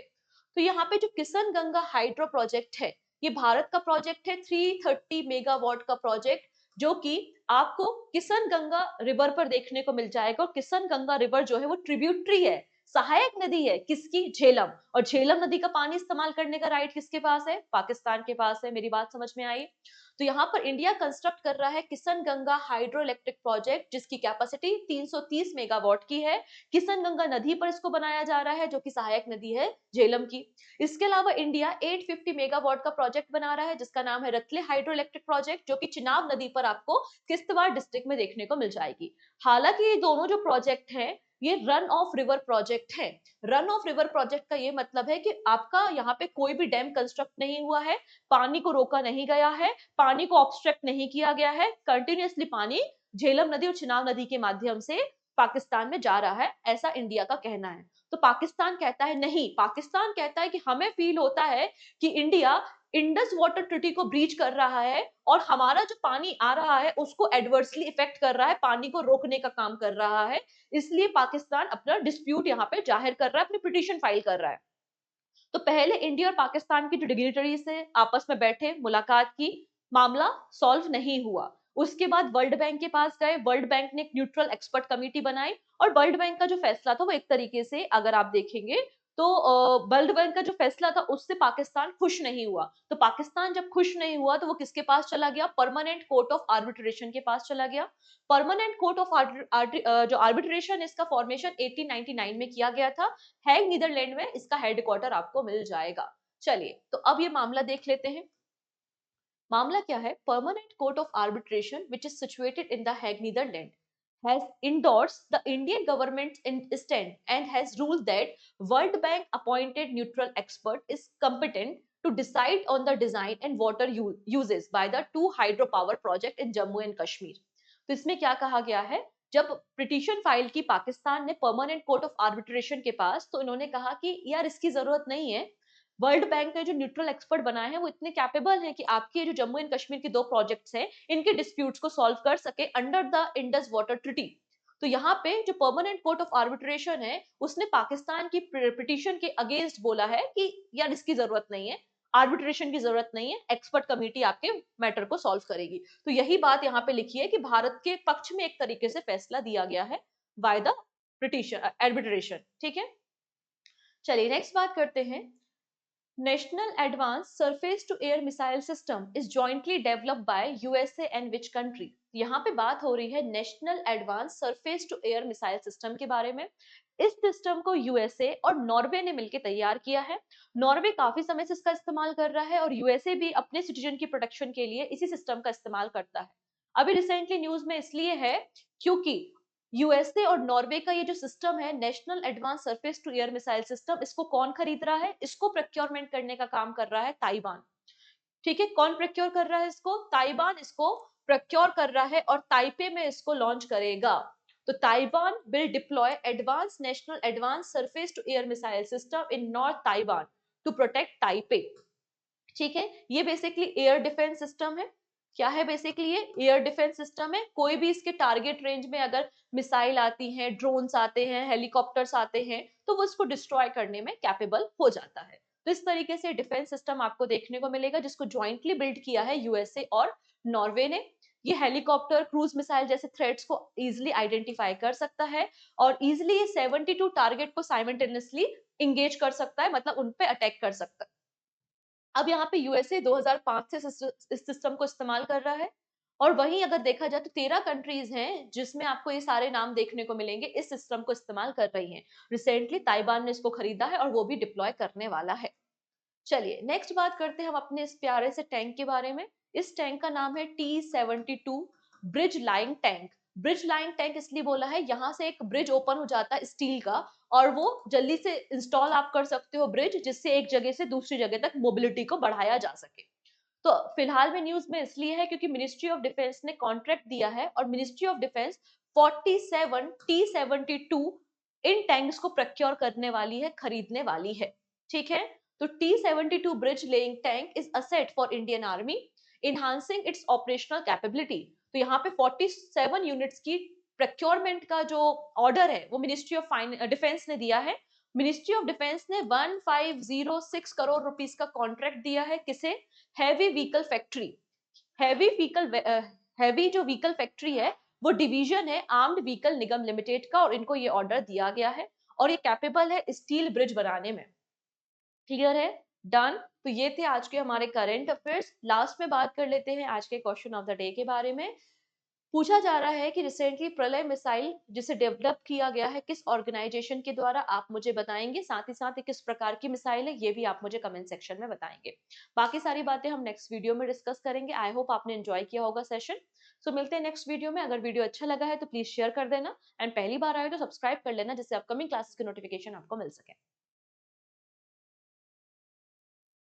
तो यहाँ पे जो किशन गंगा हाइड्रो प्रोजेक्ट है ये भारत का प्रोजेक्ट है, 330 मेगावाट का प्रोजेक्ट, जो कि आपको किशन गंगा रिवर पर देखने को मिल जाएगा। और किशन गंगा रिवर जो है वो ट्रिब्यूटरी है, सहायक नदी है किसकी? झेलम। और झेलम नदी का पानी इस्तेमाल करने का राइट किसके पास है? पाकिस्तान के पास है। मेरी बात समझ में आई? तो यहाँ पर इंडिया कंस्ट्रक्ट कर रहा है Kishan Ganga hydro electric project जिसकी कैपेसिटी 330 मेगावाट की है। किशन गंगा नदी पर इसको बनाया जा रहा है जो कि सहायक नदी है झेलम की। इसके अलावा इंडिया 850 मेगावाट का प्रोजेक्ट बना रहा है जिसका नाम है रतले हाइड्रो इलेक्ट्रिक प्रोजेक्ट, जो कि चिनाब नदी पर आपको किश्तवाड़ डिस्ट्रिक्ट में देखने को मिल जाएगी। हालांकि ये दोनों जो प्रोजेक्ट है ये रन ऑफ रिवर प्रोजेक्ट है। रन ऑफ रिवर प्रोजेक्ट का ये मतलब है कि आपका यहाँ पे कोई भी डैम कंस्ट्रक्ट नहीं हुआ है, पानी को रोका नहीं गया है, पानी को ऑब्स्ट्रक्ट नहीं किया गया है, कंटिन्यूअसली पानी झेलम नदी और चिनाब नदी के माध्यम से पाकिस्तान में जा रहा है, ऐसा इंडिया का कहना है। तो पाकिस्तान कहता है नहीं, पाकिस्तान कहता है कि हमें फील होता है कि इंडिया इंडस वाटर ट्रीटी को ब्रीच कर रहा है और हमारा जो पानी आ रहा है उसको एडवर्सली इफेक्ट कर रहा है, पानी को रोकने का काम कर रहा है। इसलिए पाकिस्तान अपना डिस्प्यूट यहाँ पे जाहिर कर रहा है, अपनी पिटीशन फाइल कर रहा है। तो पहले इंडिया और पाकिस्तान की जो डिग्निटरीज थे आपस में बैठे, मुलाकात की, मामला सॉल्व नहीं हुआ। उसके बाद वर्ल्ड बैंक के पास गए, वर्ल्ड बैंक ने एक न्यूट्रल एक्सपर्ट कमेटी बनाई और वर्ल्ड बैंक का जो फैसला था वो एक तरीके से अगर आप देखेंगे तो वर्ल्ड बैंक का जो फैसला था उससे पाकिस्तान खुश नहीं हुआ। तो पाकिस्तान जब खुश नहीं हुआ तो वो किसके पास चला गया? परमानेंट कोर्ट ऑफ आर्बिट्रेशन के पास चला गया। परमानेंट कोर्ट ऑफ जो आर्बिट्रेशन इसका फॉर्मेशन 1899 में किया गया था। हैग नीदरलैंड में इसका हेडक्वार्टर आपको मिल जाएगा। चलिए तो अब ये मामला देख लेते हैं। मामला क्या है? Permanent court of arbitration which is situated in the Hague Netherland has endorsed the Indian government's stand and has ruled that World Bank appointed neutral expert is competent to decide on the design and water uses by the 2 hydropower project in Jammu and Kashmir। तो इसमें क्या कहा गया है? जब petition file की पाकिस्तान ने permanent court of arbitration के पास, तो इन्होंने कहा कि यार इसकी जरूरत नहीं है। वर्ल्ड बैंक ने जो न्यूट्रल एक्सपर्ट बनाए हैं वो इतने कैपेबल हैं कि आपके जो जम्मू एंड कश्मीर के 2 प्रोजेक्ट्स हैं इनके डिस्प्यूट्स को सॉल्व कर सके under the Indus water treaty. तो यहाँ पे जो परमानेंट कोर्ट ऑफ आर्बिट्रेशन है उसने पाकिस्तान की पिटीशन के अगेंस्ट बोला है कि यार इसकी जरूरत नहीं है, आर्बिट्रेशन की जरूरत नहीं है, एक्सपर्ट कमेटी आपके मैटर को सॉल्व करेगी। तो यही बात यहाँ पे लिखी है कि भारत के पक्ष में एक तरीके से फैसला दिया गया है बाय द पिटीशन आर्बिट्रेशन। ठीक है, चलिए नेक्स्ट बात करते हैं। National Advanced Surface to Air Missile System is jointly developed by USA and which country? यहाँ पे बात हो रही है national advance surface to air missile system के बारे में। इस सिस्टम को यूएसए और नॉर्वे ने मिलकर तैयार किया है। नॉर्वे काफी समय से इसका इस्तेमाल कर रहा है और यूएसए भी अपने सिटीजन की प्रोटेक्शन के लिए इसी सिस्टम का इस्तेमाल करता है। अभी रिसेंटली न्यूज में इसलिए है क्योंकि यूएसए और नॉर्वे का ये जो सिस्टम है, national advance surface to air missile system, इसको कौन खरीद रहा है? इसको प्रोक्योरमेंट करने का काम कर रहा है ताइवान। ठीक है, कौन प्रोक्योर कर रहा है इसको? ताइवान इसको प्रोक्योर कर रहा है और ताइपे में इसको लॉन्च करेगा। तो Taiwan will deploy advance national advance surface to air missile system in north Taiwan to protect Taipei. ठीक है, ये बेसिकली एयर डिफेंस सिस्टम है। क्या है बेसिकली? ये एयर डिफेंस सिस्टम है। कोई भी इसके टारगेट रेंज में अगर मिसाइल आती हैं, ड्रोन्स आते हैं, हेलीकॉप्टर्स आते हैं, तो वो इसको डिस्ट्रॉय करने में कैपेबल हो जाता है। तो इस तरीके से डिफेंस सिस्टम आपको देखने को मिलेगा जिसको ज्वाइंटली बिल्ड किया है यूएसए और नॉर्वे ने। ये हेलीकॉप्टर, क्रूज मिसाइल जैसे थ्रेट्स को इजिली आइडेंटिफाई कर सकता है और इजिली ये 72 टारगेट को साइमल्टेनियसली इंगेज कर सकता है, मतलब उन पे अटैक कर सकता है। अब यहाँ पे यूएसए 2005 से इस सिस्टम को इस्तेमाल कर रहा है और वहीं अगर देखा जाए तो 13 कंट्रीज हैं जिसमें आपको ये सारे नाम देखने को मिलेंगे इस सिस्टम को इस्तेमाल कर रही हैं। रिसेंटली ताइवान ने इसको खरीदा है और वो भी डिप्लॉय करने वाला है। चलिए नेक्स्ट बात करते हैं हम अपने इस प्यारे से टैंक के बारे में। इस टैंक का नाम है T-72 bridge line tank. Bridge line tank इसलिए बोला है, यहाँ से एक ब्रिज ओपन हो जाता है स्टील का और वो जल्दी से इंस्टॉल आप कर सकते हो ब्रिज, जिससे एक जगह से दूसरी जगह तक मोबिलिटी को बढ़ाया जा सके। तो फिलहाल में न्यूज में इसलिए है क्योंकि मिनिस्ट्री ऑफ डिफेंस ने कॉन्ट्रैक्ट दिया है और ministry of defence 47 T-72 in tanks को प्रोक्योर करने वाली है, खरीदने वाली है। ठीक है, तो T-72 bridge laying tank is asset for Indian army enhancing it's operational capability. तो यहाँ पे 47 यूनिट्स की प्रोक्योरमेंट का जो ऑर्डर है वो मिनिस्ट्री ऑफ डिफेंस ने दिया है। मिनिस्ट्री ऑफ डिफेंस ने 1506 करोड़ रुपीस का कॉन्ट्रैक्ट दिया है। किसे? Heavy vehicle factory. Heavy vehicle heavy जो व्हीकल फैक्ट्री है वो डिवीजन है आर्म्ड व्हीकल निगम लिमिटेड का और इनको ये ऑर्डर दिया गया है और ये कैपेबल है स्टील ब्रिज बनाने में। क्लियर है? डन। तो ये थे आज के हमारे करंट अफेयर्स। लास्ट में बात कर लेते हैं आज के क्वेश्चन ऑफ द डे के बारे में। पूछा जा रहा है कि रिसेंटली प्रलय मिसाइल जिसे डेवलप किया गया है किस ऑर्गेनाइजेशन के द्वारा, आप मुझे बताएंगे। साथ ही साथ ये किस प्रकार की मिसाइल है ये भी आप मुझे कमेंट सेक्शन में बताएंगे। बाकी सारी बातें हम नेक्स्ट वीडियो में डिस्कस करेंगे। आई होप आपने एंजॉय किया होगा सेशन। सो मिलते हैं नेक्स्ट वीडियो में। अगर वीडियो अच्छा लगा है तो प्लीज शेयर कर देना एंड पहली बार आए तो सब्सक्राइब कर लेना जिससे अपकमिंग क्लासेस की नोटिफिकेशन आपको मिल सके।